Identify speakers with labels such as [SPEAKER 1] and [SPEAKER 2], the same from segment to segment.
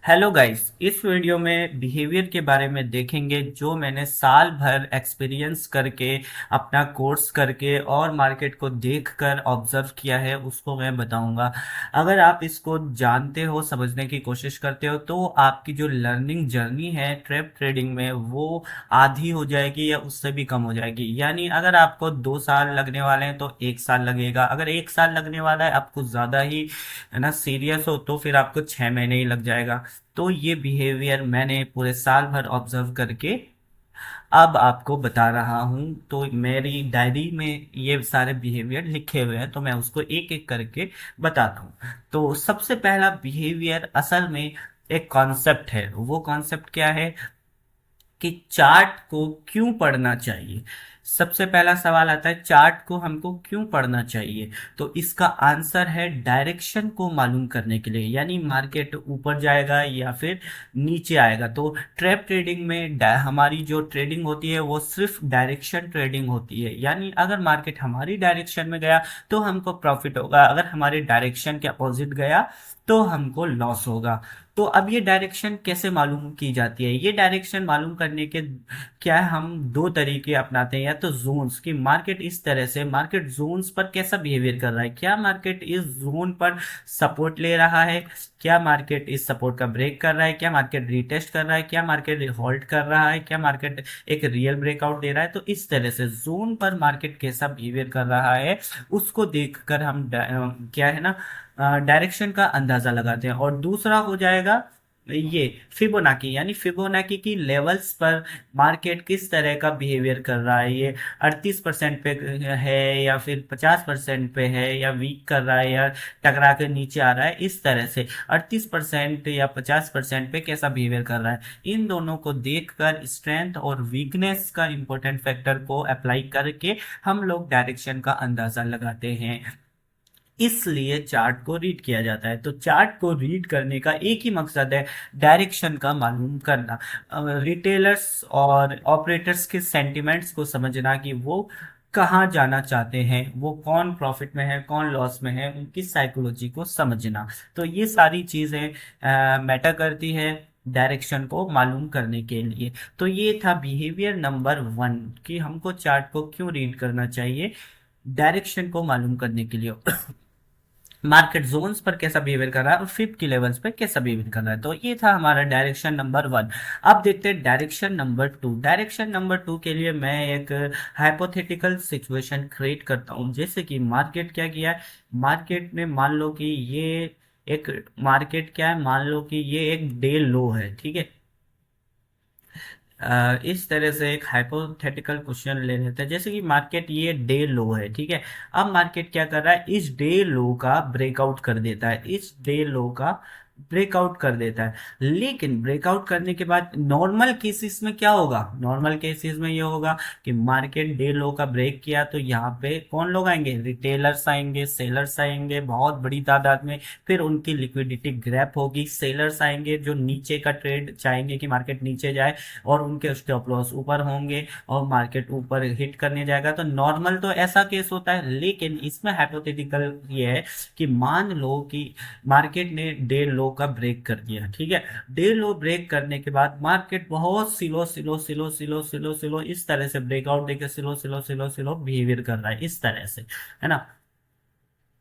[SPEAKER 1] Hello guys, इस video में behaviour के बारे में देखेंगे जो मैंने साल भर एक्सपीरियंस करके अपना कोर्स करके और मार्केट को देखकर ऑब्जर्व किया है उसको मैं बताऊंगा। अगर आप इसको जानते हो, समझने की कोशिश करते हो तो आपकी जो लर्निंग जर्नी है ट्रेप ट्रेडिंग में वो आधी हो जाएगी या उससे भी कम हो जाएगी। यानी अगर आपको 2 साल लगने वाले हैं तो 1 साल लगेगा, अगर 1 साल लगने वाला है आपको ज़्यादा ही है ना सीरियस हो तो फिर आपको 6 महीने ही लग जाएगा। तो ये बिहेवियर मैंने पूरे साल भर ऑब्जर्व करके अब आपको बता रहा हूँ। तो मेरी डायरी में ये सारे बिहेवियर लिखे हुए हैं तो मैं उसको एक एक करके बताता हूँ। तो सबसे पहला बिहेवियर असल में एक कॉन्सेप्ट है। वो कॉन्सेप्ट क्या है कि चार्ट को क्यों पढ़ना चाहिए। सबसे पहला सवाल आता है, चार्ट को हमको क्यों पढ़ना चाहिए। तो इसका आंसर है डायरेक्शन को मालूम करने के लिए, यानी मार्केट ऊपर जाएगा या फिर नीचे आएगा। तो ट्रैप ट्रेडिंग में हमारी जो ट्रेडिंग होती है वो सिर्फ डायरेक्शन ट्रेडिंग होती है। यानी अगर मार्केट हमारी डायरेक्शन में गया तो हमको प्रॉफिट होगा, अगर हमारी डायरेक्शन के अपोजिट गया तो हमको लॉस होगा। तो अब ये डायरेक्शन कैसे मालूम की जाती है। ये डायरेक्शन मालूम करने के क्या है, हम दो तरीके अपनाते हैं। या तो जोन्स की मार्केट इस तरह से, मार्केट जोन्स पर कैसा बिहेवियर कर रहा है, क्या मार्केट इस जोन पर सपोर्ट ले रहा है, क्या मार्केट इस सपोर्ट का ब्रेक कर रहा है, क्या मार्केट रीटेस्ट कर रहा है, क्या मार्केट होल्ड कर रहा है, क्या मार्केट एक रियल ब्रेकआउट दे रहा है। तो इस तरह से जोन पर मार्केट कैसा बिहेवियर कर रहा है उसको देखकर हम क्या है ना डायरेक्शन का अंदाजा लगाते हैं। और दूसरा हो जाएगा ये फिबोनाकी, यानी फिबोनाकी की लेवल्स पर मार्केट किस तरह का बिहेवियर कर रहा है। ये 38% पे है या फिर 50% पे है, या वीक कर रहा है या टकरा के नीचे आ रहा है। इस तरह से 38% या 50% पे कैसा बिहेवियर कर रहा है, इन दोनों को देखकर स्ट्रेंथ और वीकनेस का इंपॉर्टेंट फैक्टर को अप्लाई करके हम लोग डायरेक्शन का अंदाजा लगाते हैं। इसलिए चार्ट को रीड किया जाता है। तो चार्ट को रीड करने का एक ही मकसद है, डायरेक्शन का मालूम करना, रिटेलर्स और ऑपरेटर्स के सेंटिमेंट्स को समझना कि वो कहाँ जाना चाहते हैं, वो कौन प्रॉफिट में है कौन लॉस में है, उनकी साइकोलॉजी को समझना। तो ये सारी चीज़ें मैटर करती है डायरेक्शन को मालूम करने के लिए। तो ये था बिहेवियर नंबर 1 कि हमको चार्ट को क्यों रीड करना चाहिए डायरेक्शन को मालूम करने के लिए। मार्केट जोन्स पर कैसा बिहेवियर कर रहा है और फिफ्थ की लेवल्स पर कैसा बिहेवियर कर रहा है। तो ये था हमारा डायरेक्शन नंबर 1। अब देखते हैं डायरेक्शन नंबर 2। डायरेक्शन नंबर 2 के लिए मैं एक हाइपोथेटिकल सिचुएशन क्रिएट करता हूँ। जैसे कि मार्केट क्या किया है, मार्केट ने मान लो कि ये एक मार्केट क्या है, मान लो कि ये एक डे लो है, ठीक है। इस तरह से एक हाइपोथेटिकल क्वेश्चन ले लेते हैं। जैसे कि मार्केट ये डे लो है, ठीक है। अब मार्केट क्या कर रहा है, इस डे लो का ब्रेकआउट कर देता है, इस डे लो का ब्रेकआउट कर देता है। लेकिन ब्रेकआउट करने के बाद नॉर्मल केसेस में क्या होगा, नॉर्मल केसेस में ये होगा कि मार्केट डे लो का ब्रेक किया तो यहाँ पे कौन लोग आएंगे, रिटेलर्स आएंगे, सेलर्स आएंगे बहुत बड़ी तादाद में। फिर उनकी लिक्विडिटी ग्रैप होगी, सेलर्स आएंगे जो नीचे का ट्रेड चाहेंगे कि मार्केट नीचे जाए, और उनके स्टॉप लॉस ऊपर होंगे और मार्केट ऊपर हिट करने जाएगा। तो नॉर्मल तो ऐसा केस होता है, लेकिन इसमें हाइपोथेटिकल ये है कि मान लो कि मार्केट ने डे लो का ब्रेक कर दिया, ठीक है। डे लो ब्रेक करने के बाद मार्केट बहुत सिलो सिलो सिलो सिलो सिलो सिलो इस तरह से ब्रेकआउट देकर सिलो सिलो सिलो सिलो बिहेवियर कर रहा है, इस तरह से, है ना।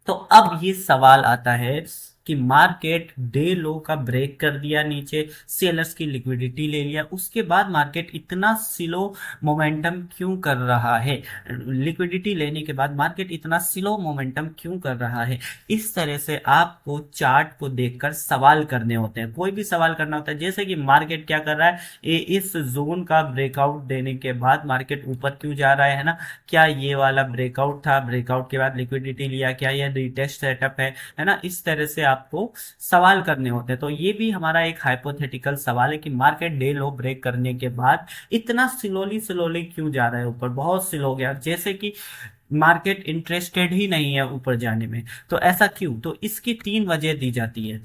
[SPEAKER 1] तो अब ये सवाल आता है कि मार्केट डे लो का ब्रेक कर दिया नीचे, सेलर्स की लिक्विडिटी ले लिया, उसके बाद मार्केट इतना स्लो मोमेंटम क्यों कर रहा है, लिक्विडिटी लेने के बाद मार्केट इतना स्लो मोमेंटम क्यों कर रहा है। इस तरह से आपको चार्ट को देखकर सवाल करने होते हैं, कोई भी सवाल करना होता है। जैसे कि मार्केट क्या कर रहा है, इस जोन का ब्रेकआउट देने के बाद मार्केट ऊपर क्यों जा रहा है ना। क्या ये वाला ब्रेकआउट था, ब्रेकआउट के बाद लिक्विडिटी लिया, क्या ये रीटेस्ट सेटअप है ना। इस तरह से आपको सवाल करने होते हैं। तो ये भी हमारा एक हाइपोथेटिकल सवाल है कि मार्केट डे लो ब्रेक करने के बाद इतना स्लोली स्लोली क्यों जा रहा है ऊपर, बहुत स्लो हो गया, जैसे कि मार्केट इंटरेस्टेड ही नहीं है ऊपर जाने में। तो ऐसा क्यों, तो इसकी 3 वजह दी जाती है।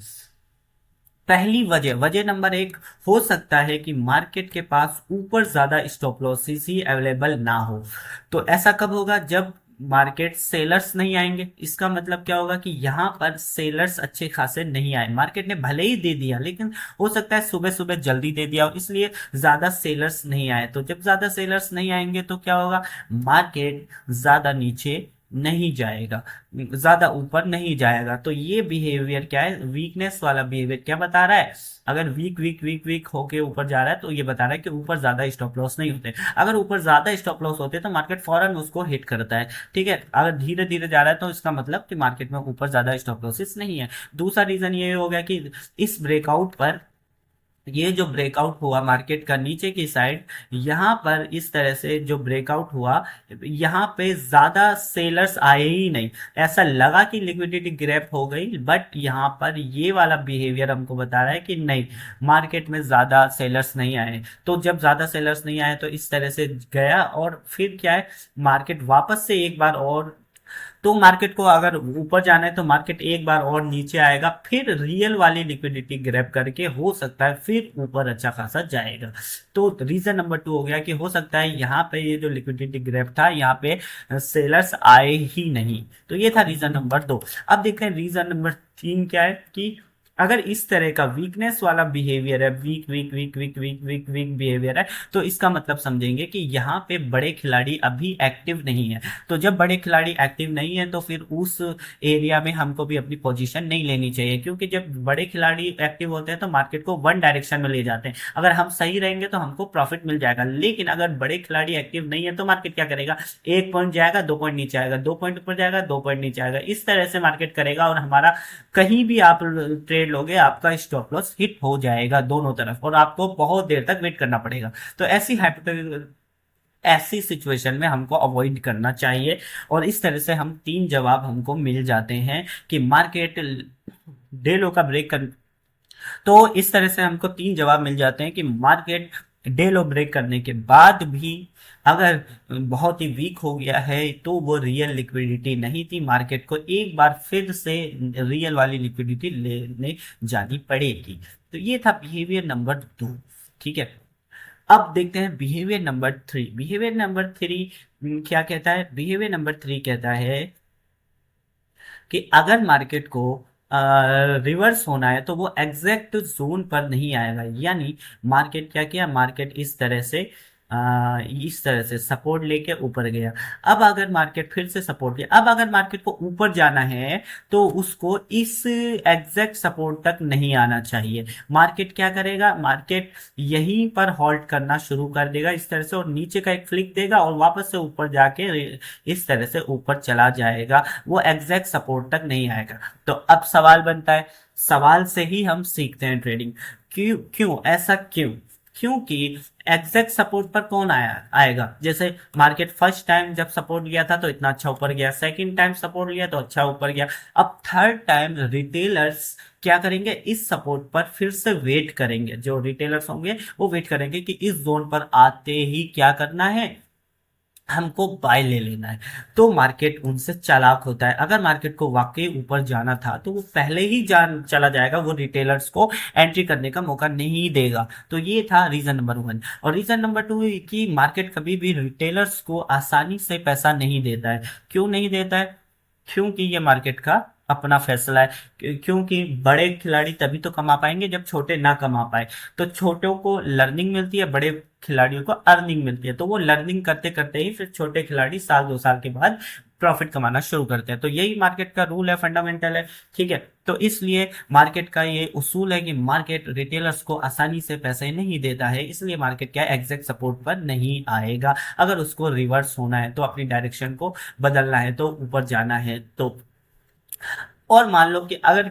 [SPEAKER 1] पहली वजह, वजह नंबर 1, हो सकता है कि मार्केट के पास ऊपर ज्यादा स्टॉप लॉसेस ही अवेलेबल ना हो। तो ऐसा कब होगा, जब मार्केट सेलर्स नहीं आएंगे, इसका मतलब क्या होगा कि यहाँ पर सेलर्स अच्छे खासे नहीं आए। मार्केट ने भले ही दे दिया, लेकिन हो सकता है सुबह सुबह जल्दी दे दिया और इसलिए ज्यादा सेलर्स नहीं आए। तो जब ज्यादा सेलर्स नहीं आएंगे तो क्या होगा, मार्केट ज्यादा नीचे नहीं जाएगा, ज्यादा ऊपर नहीं जाएगा। तो ये बिहेवियर क्या है, वीकनेस वाला बिहेवियर क्या बता रहा है, अगर वीक वीक वीक वीक होके ऊपर जा रहा है तो ये बता रहा है कि ऊपर ज्यादा स्टॉप लॉस नहीं होते। अगर ऊपर ज्यादा स्टॉप लॉस होते तो मार्केट फौरन उसको हिट करता है। ठीक है, अगर धीरे धीरे जा रहा है तो इसका मतलब कि मार्केट में ऊपर ज्यादा स्टॉप लॉसेस नहीं है। दूसरा रीजन ये हो गया कि इस ब्रेकआउट पर, ये जो ब्रेकआउट हुआ मार्केट का नीचे की साइड, यहाँ पर इस तरह से जो ब्रेकआउट हुआ, यहाँ पे ज्यादा सेलर्स आए ही नहीं। ऐसा लगा कि लिक्विडिटी ग्रैब हो गई, बट यहाँ पर ये वाला बिहेवियर हमको बता रहा है कि नहीं, मार्केट में ज्यादा सेलर्स नहीं आए। तो जब ज्यादा सेलर्स नहीं आए तो इस तरह से गया, और फिर क्या है, मार्केट वापस से एक बार और, तो मार्केट को अगर ऊपर जाना है तो मार्केट एक बार और नीचे आएगा, फिर रियल वाली लिक्विडिटी ग्रैब करके हो सकता है फिर ऊपर अच्छा खासा जाएगा। तो रीजन नंबर 2 हो गया कि हो सकता है यहाँ पे ये जो लिक्विडिटी ग्रैब था यहाँ पे सेलर्स आए ही नहीं। तो ये था रीजन नंबर 2। अब देखते हैं रीजन नंबर 3 क्या है, कि अगर इस तरह का वीकनेस वाला बिहेवियर है, weak weak weak weak weak weak weak behaviour है, तो इसका मतलब समझेंगे कि यहाँ पे बड़े खिलाड़ी अभी एक्टिव नहीं है। तो जब बड़े खिलाड़ी एक्टिव नहीं है तो फिर उस एरिया में हमको भी अपनी पोजीशन नहीं लेनी चाहिए, क्योंकि जब बड़े खिलाड़ी एक्टिव होते हैं तो मार्केट को वन डायरेक्शन में ले जाते हैं। अगर हम सही रहेंगे तो हमको प्रॉफिट मिल जाएगा, लेकिन अगर बड़े खिलाड़ी एक्टिव नहीं है तो मार्केट क्या करेगा, 1 पॉइंट जाएगा, 2 पॉइंट नीचे आएगा, 2 पॉइंट ऊपर जाएगा, 2 पॉइंट नीचे आएगा, इस तरह से मार्केट करेगा। और हमारा कहीं भी आप ट्रेड लोगे आपका स्टॉप लॉस हिट हो जाएगा दोनों तरफ, और आपको बहुत देर तक वेट करना पड़ेगा। तो ऐसी सिचुएशन में हमको अवॉइड करना चाहिए। और इस तरह से हम 3 जवाब हमको मिल जाते हैं कि मार्केट डे लो का ब्रेक कर, तो इस तरह से हमको 3 जवाब मिल जाते हैं कि मार्केट डे लो ब्रेक करने के बाद भी अगर बहुत ही वीक हो गया है तो वो रियल लिक्विडिटी नहीं थी, मार्केट को एक बार फिर से रियल वाली लिक्विडिटी लेने जानी पड़ेगी। तो ये था बिहेवियर नंबर 2। ठीक है, अब देखते हैं बिहेवियर नंबर 3। बिहेवियर नंबर 3 क्या कहता है, बिहेवियर नंबर 3 कहता है कि अगर मार्केट को रिवर्स होना है तो वो एग्जैक्ट जोन पर नहीं आएगा। यानी मार्केट क्या किया, मार्केट इस तरह से सपोर्ट लेके ऊपर गया। अब अगर मार्केट फिर से सपोर्ट लिया, अब अगर मार्केट को ऊपर जाना है तो उसको इस एग्जैक्ट सपोर्ट तक नहीं आना चाहिए। मार्केट क्या करेगा, मार्केट यहीं पर हॉल्ट करना शुरू कर देगा इस तरह से, और नीचे का एक फ्लिक देगा और वापस से ऊपर जाके इस तरह से ऊपर चला जाएगा, वो एग्जैक्ट सपोर्ट तक नहीं आएगा। तो अब सवाल बनता है, सवाल से ही हम सीखते हैं ट्रेडिंग। क्यों क्यों ऐसा क्यों, क्योंकि एग्जैक्ट सपोर्ट पर कौन आएगा। जैसे मार्केट फर्स्ट टाइम जब सपोर्ट लिया था तो इतना अच्छा ऊपर गया, सेकंड टाइम सपोर्ट लिया तो अच्छा ऊपर गया, अब थर्ड टाइम रिटेलर्स क्या करेंगे, इस सपोर्ट पर फिर से वेट करेंगे। जो रिटेलर्स होंगे वो वेट करेंगे कि इस जोन पर आते ही क्या करना है, हमको बाय ले लेना है। तो मार्केट उनसे चालाक होता है, अगर मार्केट को वाकई ऊपर जाना था तो वो पहले ही जान चला जाएगा, वो रिटेलर्स को एंट्री करने का मौका नहीं देगा। तो ये था रीजन नंबर 1। और रीजन नंबर 2 कि मार्केट कभी भी रिटेलर्स को आसानी से पैसा नहीं देता है। क्यों नहीं देता है, क्योंकि ये मार्केट का अपना फैसला है। क्योंकि बड़े खिलाड़ी तभी तो कमा पाएंगे जब छोटे ना कमा पाए। तो छोटों को लर्निंग मिलती है, बड़े खिलाड़ियों को अर्निंग मिलती है। तो वो लर्निंग करते करते ही फिर छोटे खिलाड़ी साल 2 साल के बाद प्रॉफिट कमाना शुरू करते हैं। तो यही मार्केट का रूल है, फंडामेंटल है। ठीक है, तो इसलिए मार्केट का ये उसूल है कि मार्केट रिटेलर्स को आसानी से पैसे नहीं देता है, इसलिए मार्केट क्या एग्जैक्ट सपोर्ट पर नहीं आएगा। अगर उसको रिवर्स होना है तो अपनी डायरेक्शन को बदलना है तो ऊपर जाना है तो। और मान लो कि अगर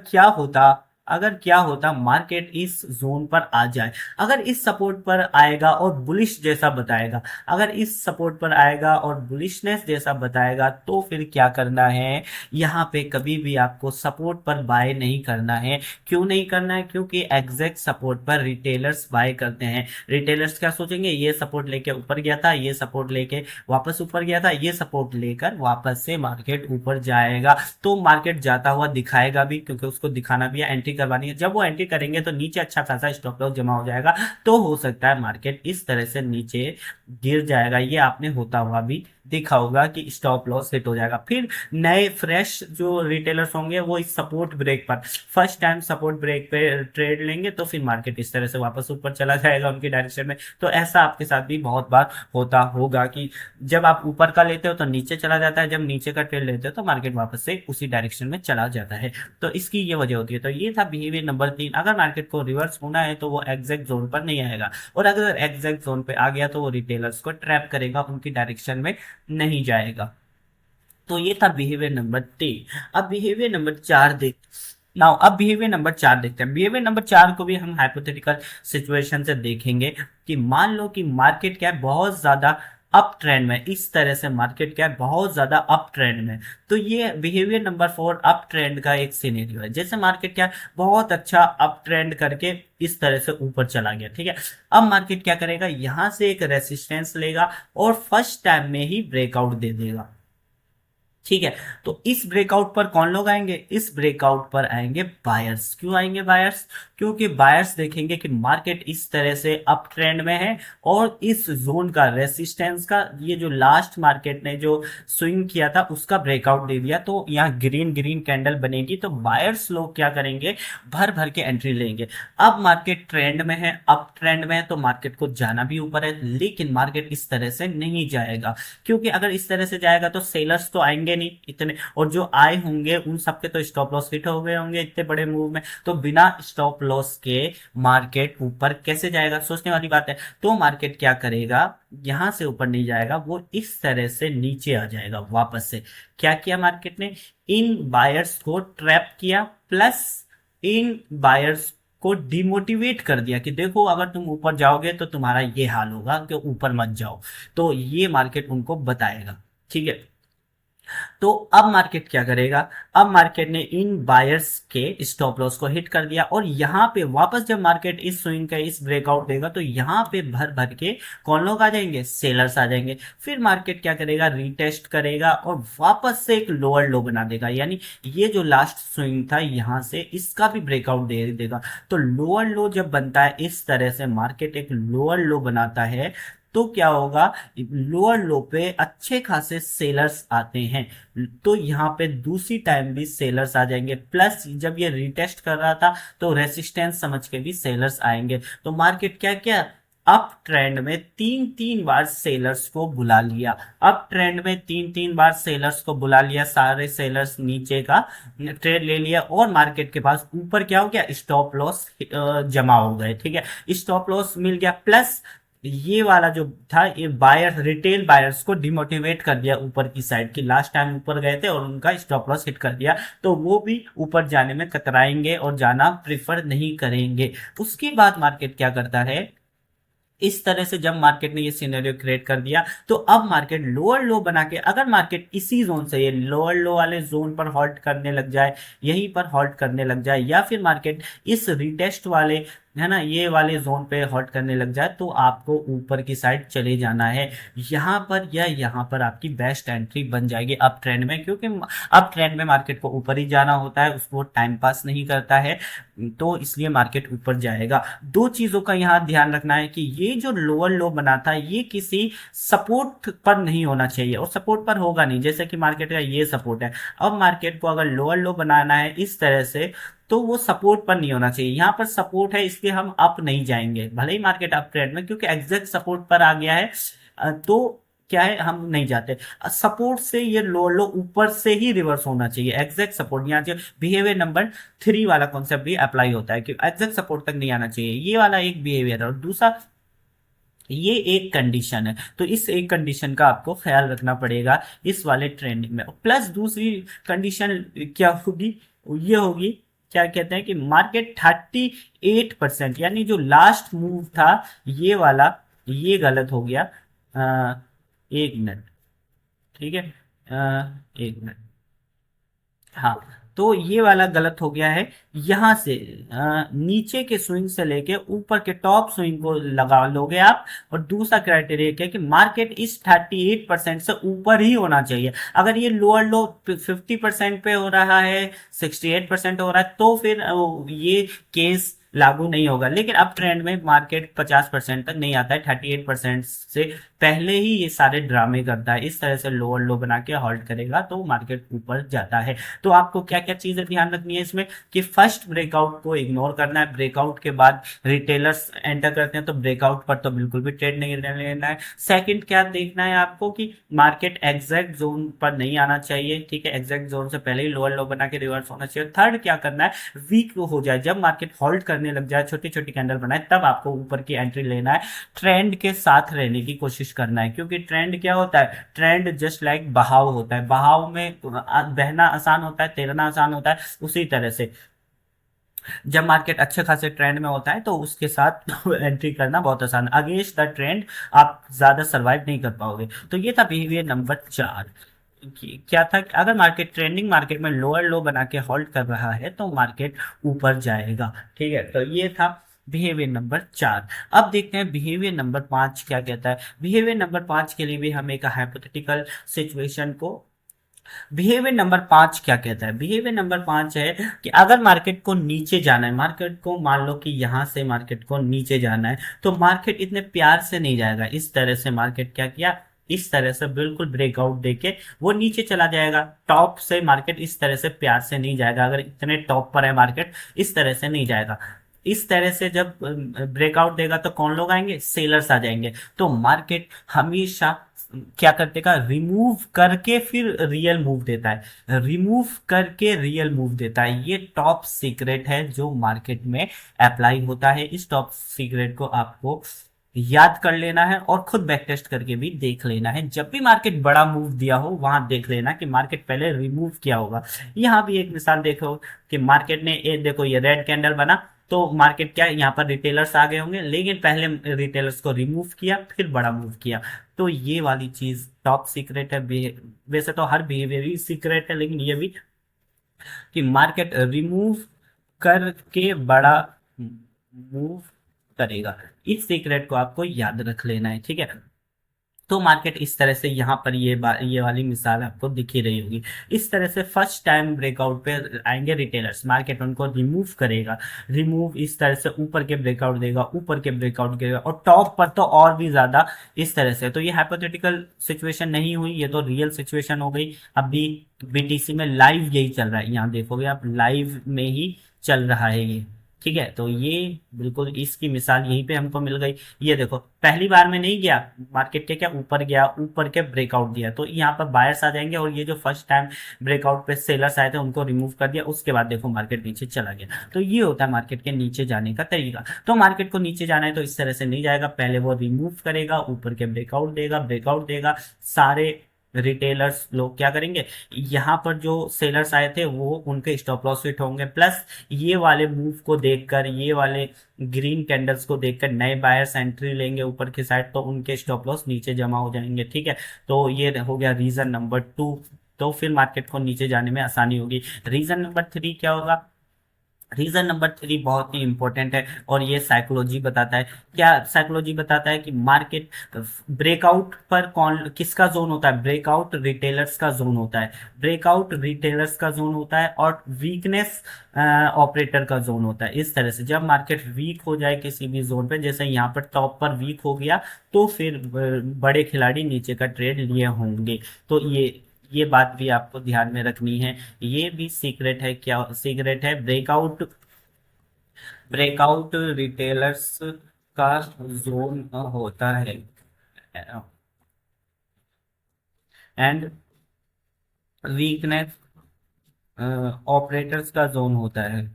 [SPEAKER 1] क्या होता मार्केट इस जोन पर आ जाए, अगर इस सपोर्ट पर आएगा और बुलिश जैसा बताएगा, अगर इस सपोर्ट पर आएगा और बुलिशनेस जैसा बताएगा तो फिर क्या करना है, यहाँ पे कभी भी आपको सपोर्ट पर बाय नहीं करना है। क्यों नहीं करना है, क्योंकि एग्जैक्ट सपोर्ट पर रिटेलर्स बाय करते हैं। रिटेलर्स क्या सोचेंगे, ये सपोर्ट लेके ऊपर गया था, ये सपोर्ट लेके वापस ऊपर गया था, ये सपोर्ट लेकर वापस से मार्केट ऊपर जाएगा। तो मार्केट जाता हुआ दिखाएगा भी, क्योंकि उसको दिखाना भी है, एंट्री करवानी है। जब वो एंट्री करेंगे तो नीचे अच्छा खासा स्टॉप लॉस जमा हो जाएगा, तो हो सकता है मार्केट इस तरह से नीचे गिर जाएगा। ये आपने होता हुआ भी देखा होगा कि स्टॉप लॉस हिट हो जाएगा। फिर नए फ्रेश जो रिटेलर्स होंगे वो इस सपोर्ट ब्रेक पर फर्स्ट टाइम सपोर्ट ब्रेक पे ट्रेड लेंगे, तो फिर मार्केट इस तरह से वापस ऊपर चला जाएगा उनकी डायरेक्शन में। तो ऐसा आपके साथ भी बहुत बार होता होगा कि जब आप ऊपर का लेते हो तो नीचे चला जाता है, जब नीचे का ट्रेड लेते हो तो मार्केट वापस से उसी डायरेक्शन में चला जाता है। तो इसकी ये वजह होती है। तो ये था बिहेवियर नंबर 3। अगर मार्केट को रिवर्स होना है तो वो एग्जैक्ट जोन पर नहीं आएगा, और अगर एग्जैक्ट जोन पे आ गया तो वो रिटेलर्स को ट्रैप करेगा, उनकी डायरेक्शन में नहीं जाएगा। तो ये था बिहेवियर नंबर 3। अब बिहेवियर नंबर 4 देख नाउ अब बिहेवियर नंबर 4 देखते हैं। बिहेवियर नंबर 4 को भी हम हाइपोथेटिकल सिचुएशन से देखेंगे कि मान लो कि मार्केट क्या है बहुत ज्यादा अप ट्रेंड में, इस तरह से मार्केट क्या है बहुत ज्यादा अप ट्रेंड में। तो ये बिहेवियर नंबर 4 अप ट्रेंड का एक सिनेरियो है। जैसे मार्केट क्या है बहुत अच्छा अप ट्रेंड करके इस तरह से ऊपर चला गया, ठीक है। अब मार्केट क्या करेगा, यहां से एक रेसिस्टेंस लेगा और फर्स्ट टाइम में ही ब्रेकआउट दे देगा, ठीक है। तो इस ब्रेकआउट पर कौन लोग आएंगे, इस ब्रेकआउट पर आएंगे बायर्स। क्यों आएंगे बायर्स, क्योंकि बायर्स देखेंगे कि मार्केट इस तरह से अप ट्रेंड में है और इस जोन का रेसिस्टेंस का ये जो लास्ट मार्केट ने जो स्विंग किया था उसका ब्रेकआउट दे दिया, तो यहाँ ग्रीन ग्रीन कैंडल बनेगी। तो बायर्स लोग क्या करेंगे, भर भर के एंट्री लेंगे। अब मार्केट ट्रेंड में है, अप ट्रेंड में है, तो मार्केट को जाना भी ऊपर है, लेकिन मार्केट इस तरह से नहीं जाएगा, क्योंकि अगर इस तरह से जाएगा तो सेलर्स तो आएंगे नहीं इतने, और जो आए होंगे उन सबके तो स्टॉप लॉस हिट हो गए होंगे इतने बड़े मूव में। तो बिना स्टॉप लॉस के मार्केट ऊपर कैसे जाएगा, सोचने वाली बात है। तो मार्केट क्या करेगा, यहां से ऊपर नहीं जाएगा, वो इस तरह से नीचे आ जाएगा वापस से। क्या किया मार्केट ने, इन बायर्स को ट्रैप किया, प्लस इन बायर्स को डिमोटिवेट कर दिया कि देखो अगर तुम ऊपर जाओगे तो तुम्हारा ये हाल होगा कि ऊपर मत जाओ। तो ये मार्केट उनको बताएगा, ठीक है। तो अब मार्केट क्या करेगा, अब मार्केट ने इन बायर्स के स्टॉप लॉस को हिट कर दिया, और यहां पे वापस जब मार्केट इस स्विंग का इस ब्रेकआउट देगा तो यहां पे भर भर के कौन लोग आ जाएंगे, सेलर्स आ जाएंगे। फिर मार्केट क्या करेगा, रीटेस्ट करेगा और वापस से एक लोअर लो बना देगा, यानी ये जो लास्ट स्विंग था यहां से इसका भी ब्रेकआउट दे देगा। तो लोअर लो जब बनता है इस तरह से, मार्केट एक लोअर लो बनाता है, तो क्या होगा, लोअर लो पे अच्छे खासे सेलर्स आते हैं। तो यहाँ पे दूसरी टाइम भी सेलर्स आ जाएंगे, प्लस जब ये रिटेस्ट कर रहा था तो रेसिस्टेंस समझ के भी सेलर्स आएंगे। तो मार्केट क्या क्या अप ट्रेंड में तीन तीन बार सेलर्स को बुला लिया, अप ट्रेंड में तीन तीन बार सेलर्स को बुला लिया, सारे सेलर्स नीचे का ट्रेड ले लिया, और मार्केट के पास ऊपर क्या हो गया, स्टॉप लॉस जमा हो गए, ठीक है। स्टॉप लॉस मिल गया, प्लस ये वाला जो था ये बायर रिटेल बायर्स को डिमोटिवेट कर दिया ऊपर की साइड की, लास्ट टाइम ऊपर गए थे और उनका स्टॉप लॉस हिट कर दिया, तो वो भी ऊपर जाने में कतराएंगे और जाना प्रिफर नहीं करेंगे। उसके बाद मार्केट क्या करता है, इस तरह से जब मार्केट ने ये सिनेरियो क्रिएट कर दिया तो अब मार्केट लोअर लो बना के, अगर मार्केट इसी जोन से ये लोअर लो वाले जोन पर हॉल्ट करने लग जाए, यहीं पर हॉल्ट करने लग जाए, या फिर मार्केट इस रिटेस्ट वाले है ना ये वाले जोन पे हॉल्ट करने लग जाए, तो आपको ऊपर की साइड चले जाना है, यहाँ पर या यहाँ पर आपकी बेस्ट एंट्री बन जाएगी अप ट्रेंड में, क्योंकि अप ट्रेंड में मार्केट को ऊपर ही जाना होता है, उसको टाइम पास नहीं करता है, तो इसलिए मार्केट ऊपर जाएगा। दो चीजों का यहाँ ध्यान रखना है कि ये जो लोअर लो बना था ये किसी सपोर्ट पर नहीं होना चाहिए, और सपोर्ट पर होगा नहीं, जैसे कि मार्केट का ये सपोर्ट है। अब मार्केट को अगर लोअर लो बनाना है इस तरह से, तो वो सपोर्ट पर नहीं होना चाहिए, यहाँ पर सपोर्ट है इसलिए हम अप नहीं जाएंगे, भले ही मार्केट अप ट्रेंड में, क्योंकि एग्जैक्ट सपोर्ट पर आ गया है, तो क्या है हम नहीं जाते। सपोर्ट से ये लो लो ऊपर से ही रिवर्स होना चाहिए, एग्जैक्ट सपोर्ट यहाँ बिहेवियर नंबर 3 वाला कॉन्सेप्ट भी अप्लाई होता है कि एग्जैक्ट सपोर्ट तक नहीं आना चाहिए, ये वाला एक बिहेवियर है। और दूसरा ये एक कंडीशन है, तो इस एक कंडीशन का आपको ख्याल रखना पड़ेगा इस वाले ट्रेंडिंग में। प्लस दूसरी कंडीशन क्या होगी, ये होगी क्या कहते हैं कि मार्केट 38%, यानी जो लास्ट मूव था ये वाला, ये गलत हो गया। एक मिनट, ठीक है, एक मिनट, हाँ। तो ये वाला गलत हो गया है, यहां से नीचे के स्विंग से लेके ऊपर के टॉप स्विंग को लगा लोगे आप। और दूसरा क्राइटेरिया क्या है कि मार्केट इस 38% से ऊपर ही होना चाहिए। अगर ये लोअर लो 50% पे हो रहा है, 68% हो रहा है, तो फिर ये केस लागू नहीं होगा। लेकिन अब ट्रेंड में मार्केट 50% तक नहीं आता है, 38% से पहले ही ये सारे ड्रामे करता है। इस तरह से लोअर लो बना के हॉल्ट करेगा तो मार्केट ऊपर जाता है। तो आपको क्या क्या चीजें ध्यान रखनी है इसमें, कि फर्स्ट ब्रेकआउट को इग्नोर करना है, ब्रेकआउट के बाद रिटेलर्स एंटर करते हैं तो ब्रेकआउट पर तो बिल्कुल भी ट्रेड नहीं लेना है। सेकंड क्या देखना है आपको, कि मार्केट एग्जैक्ट जोन पर नहीं आना चाहिए, ठीक है, एग्जैक्ट जोन से पहले ही लोअर लो बना के रिवर्स होना चाहिए। थर्ड क्या करना है, वीक हो जाए, जब मार्केट होल्ड करने लग जाए, छोटी छोटी कैंडल बनाए, तब आपको ऊपर की एंट्री लेना है। ट्रेंड के साथ रहने की कोशिश करना है, क्योंकि ट्रेंड क्या होता है, ट्रेंड जस्ट लाइक बहाव होता है, बहाव में बहना आसान होता है, तैरना आसान होता है। उसी तरह से जब मार्केट अच्छे खासे ट्रेंड में होता है तो उसके साथ एंट्री करना बहुत आसान है। अगेंस्ट द ट्रेंड आप ज्यादा सरवाइव नहीं कर पाओगे। तो ये था बिहेवियर नंबर 4। क्या था, अगर मार्केट ट्रेंडिंग मार्केट में लोअर लो बना के होल्ड कर रहा है तो मार्केट ऊपर जाएगा। ठीक है, तो ये था बिहेवियर नंबर 4। अब देखते हैं बिहेवियर नंबर 5 क्या कहता है। बिहेवियर नंबर 5 के लिए भी हम एक हाइपोथेटिकल सिचुएशन को, बिहेवियर नंबर 5 क्या कहता है, बिहेवियर नंबर 5 है कि अगर मार्केट को नीचे जाना है, मार्केट को मान लो कि यहां से मार्केट को नीचे जाना है, तो मार्केट इतने प्यार से नहीं जाएगा। इस तरह से मार्केट क्या किया, इस तरह से बिल्कुल ब्रेकआउट देके वो नीचे चला जाएगा। टॉप से मार्केट इस तरह से प्यार से नहीं जाएगा, अगर इतने टॉप पर है मार्केट इस तरह से नहीं जाएगा। इस तरह से जब ब्रेकआउट देगा तो कौन लोग आएंगे, सेलर्स आ जाएंगे। तो मार्केट हमेशा क्या करते का, रिमूव करके फिर रियल मूव देता है, रिमूव करके रियल मूव देता है। ये टॉप सीक्रेट है जो मार्केट में अप्लाई होता है। इस टॉप सीक्रेट को आपको याद कर लेना है और खुद बैक टेस्ट करके भी देख लेना है। जब भी मार्केट बड़ा मूव दिया हो वहां देख लेना कि मार्केट पहले रिमूव किया होगा। यहाँ भी एक मिसाल देखो कि मार्केट ने, ये देखो ये रेड कैंडल बना, तो मार्केट क्या, यहाँ पर रिटेलर्स आ गए होंगे, लेकिन पहले रिटेलर्स को रिमूव किया फिर बड़ा मूव किया। तो ये वाली चीज टॉप सीक्रेट है। वैसे तो हर बिहेवियर ही सीक्रेट है, लेकिन ये भी कि मार्केट रिमूव करके बड़ा मूव करेगा। इस सीक्रेट को आपको याद रख लेना है, ठीक है। तो मार्केट इस तरह से, यहाँ पर ये वाली मिसाल आपको दिख ही रही होगी। इस तरह से फर्स्ट टाइम ब्रेकआउट पे आएंगे रिटेलर्स, मार्केट उनको रिमूव करेगा, रिमूव इस तरह से ऊपर के ब्रेकआउट देगा, ऊपर के ब्रेकआउट देगा, और टॉप पर तो और भी ज्यादा इस तरह से। तो ये हाइपोथेटिकल सिचुएशन नहीं हुई, ये तो रियल सिचुएशन हो गई। अभी बीटीसी में लाइव यही चल रहा है, यहाँ देखोगे आप लाइव में ही चल रहा है ये, ठीक है। तो ये बिल्कुल इसकी मिसाल यहीं पे हमको मिल गई। ये देखो पहली बार में नहीं गया मार्केट के, क्या ऊपर गया, ऊपर के ब्रेकआउट दिया, तो यहाँ पर बायर्स आ जाएंगे, और ये जो फर्स्ट टाइम ब्रेकआउट पे सेलर्स आए थे उनको रिमूव कर दिया, उसके बाद देखो मार्केट नीचे चला गया। तो ये होता है मार्केट के नीचे जाने का तरीका। तो मार्केट को नीचे जाना है तो इस तरह से नहीं जाएगा, पहले वो रिमूव करेगा, ऊपर के ब्रेकआउट देगा, ब्रेकआउट देगा, सारे रिटेलर्स लोग क्या करेंगे, यहाँ पर जो सेलर्स आए थे वो उनके स्टॉप लॉस हिट होंगे, प्लस ये वाले मूव को देखकर, ये वाले ग्रीन कैंडल्स को देखकर नए बायर्स एंट्री लेंगे ऊपर की साइड, तो उनके स्टॉप लॉस नीचे जमा हो जाएंगे, ठीक है। तो ये हो गया रीजन नंबर 2। तो फिर मार्केट को नीचे जाने में आसानी होगी। रीजन नंबर 3 क्या होगा, रीजन नंबर 3 बहुत ही इंपॉर्टेंट है, और ये साइकोलॉजी बताता है। क्या साइकोलॉजी बताता है, कि मार्केट ब्रेकआउट पर कौन किसका जोन होता है, ब्रेकआउट रिटेलर्स का जोन होता है, ब्रेकआउट रिटेलर्स का जोन होता है, और वीकनेस ऑपरेटर का जोन होता है। इस तरह से जब मार्केट वीक हो जाए किसी भी जोन पे, जैसे यहाँ पर टॉप पर वीक हो गया, तो फिर बड़े खिलाड़ी नीचे का ट्रेड लिए होंगे। तो ये बात भी आपको ध्यान में रखनी है। ये भी सीक्रेट है, क्या सीक्रेट है, ब्रेकआउट, ब्रेकआउट रिटेलर्स का जोन होता है, एंड वीकनेस ऑपरेटर्स का जोन होता है।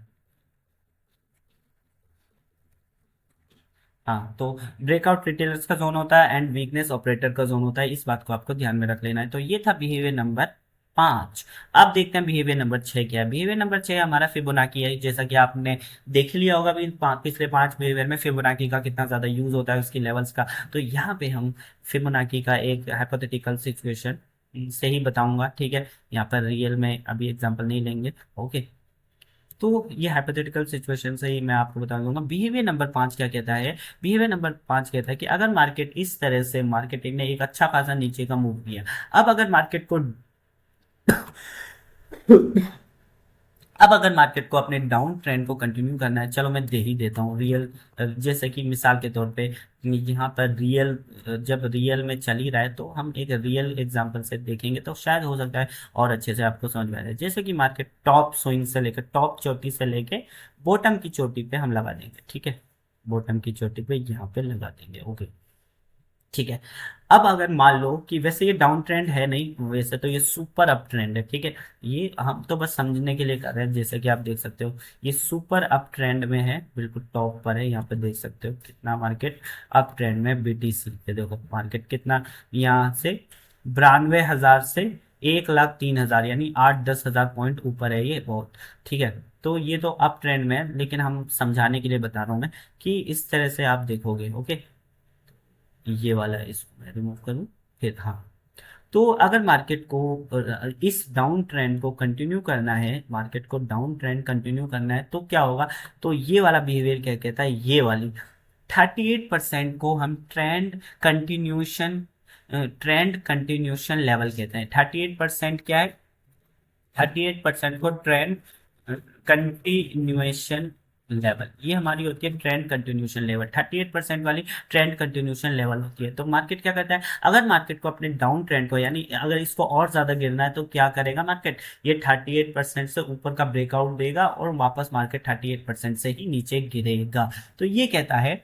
[SPEAKER 1] हाँ, तो ब्रेकआउट रिटेलर्स का जोन होता है एंड वीकनेस ऑपरेटर का जोन होता है। इस बात को आपको ध्यान में रख लेना है। तो ये था बिहेवियर नंबर 5। अब देखते हैं बिहेवियर नंबर 6 क्या है। बिहेवियर नंबर 6 हमारा फिबोनाकी है। जैसा कि आपने देख लिया होगा भी पिछले 5 बिहेवियर में फिबोनाकी का कितना ज्यादा यूज होता है, उसकी लेवल्स का। तो यहाँ पे हम फिबोनाकी का एक हाइपोथेटिकल सिचुएशन से ही बताऊंगा, ठीक है। यहाँ पर रियल में अभी एग्जाम्पल नहीं लेंगे, ओके। तो ये हाइपोथेटिकल सिचुएशन से ही मैं आपको बता दूंगा। बिहेवियर नंबर 5 क्या कहता है, बिहेवियर नंबर 5 कहता है कि अगर मार्केट इस तरह से, मार्केटिंग ने एक अच्छा खासा नीचे का मूव किया, अब अगर मार्केट को अब अगर मार्केट को अपने डाउन ट्रेंड को कंटिन्यू करना है, चलो मैं दे ही देता हूँ रियल, जैसे कि मिसाल के तौर पे यहाँ पर रियल, जब रियल में चल ही रहा है तो हम एक रियल एग्जांपल से देखेंगे तो शायद हो सकता है और अच्छे से आपको समझ में आ जाए। जैसे कि मार्केट टॉप स्विंग से लेकर, टॉप चोटी से लेके बॉटम की चोटी पे हम लगा देंगे, ठीक है, बॉटम की चोटी पे यहाँ पे लगा देंगे, ओके, ठीक है। अब अगर मान लो कि वैसे ये डाउन ट्रेंड है नहीं, वैसे तो ये सुपर अप ट्रेंड है, ठीक है, ये हम तो बस समझने के लिए कर रहे हैं। जैसे कि आप देख सकते हो ये सुपर अप ट्रेंड में है, बिल्कुल टॉप पर है, यहाँ पे देख सकते हो कितना मार्केट अप ट्रेंड में, बीटीसी पे देखो मार्केट कितना, यहाँ से 92,000 से 1,03,000, यानी 8-10 हज़ार पॉइंट ऊपर है ये, बहुत, ठीक है। तो ये तो अप ट्रेंड में है, लेकिन हम समझाने के लिए बता रहा हूँ मैं कि इस तरह से आप देखोगे, ओके, ये वाला इसको मैं रिमूव करूं, फिर हाँ। तो अगर मार्केट को इस डाउन ट्रेंड को कंटिन्यू करना है, मार्केट को डाउन ट्रेंड कंटिन्यू करना है तो क्या होगा, तो ये वाला बिहेवियर क्या कहता है, ये वाली 38% को हम ट्रेंड कंटिन्यूशन लेवल कहते हैं। 38% क्या है, 38% को ट्रेंड कंटिन्यूएशन लेवल, ये हमारी होती है ट्रेंड कंटिन्यूशन लेवल, 38% वाली ट्रेंड कंटिन्यूशन लेवल होती है। तो मार्केट क्या करता है, अगर मार्केट को अपने डाउन ट्रेंड को, यानी अगर इसको और ज्यादा गिरना है तो क्या करेगा मार्केट, ये 38% से ऊपर का ब्रेकआउट देगा और वापस मार्केट 38% से ही नीचे गिरेगा। तो ये कहता है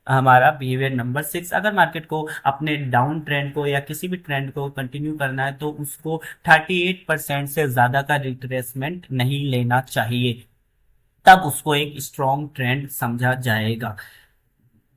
[SPEAKER 1] हमारा बिहेवियर नंबर 6, अगर मार्केट को अपने डाउन ट्रेंड को या किसी भी ट्रेंड को कंटिन्यू करना है तो उसको 38% से ज्यादा का रिट्रेसमेंट नहीं लेना चाहिए, तब उसको एक स्ट्रॉन्ग ट्रेंड समझा जाएगा।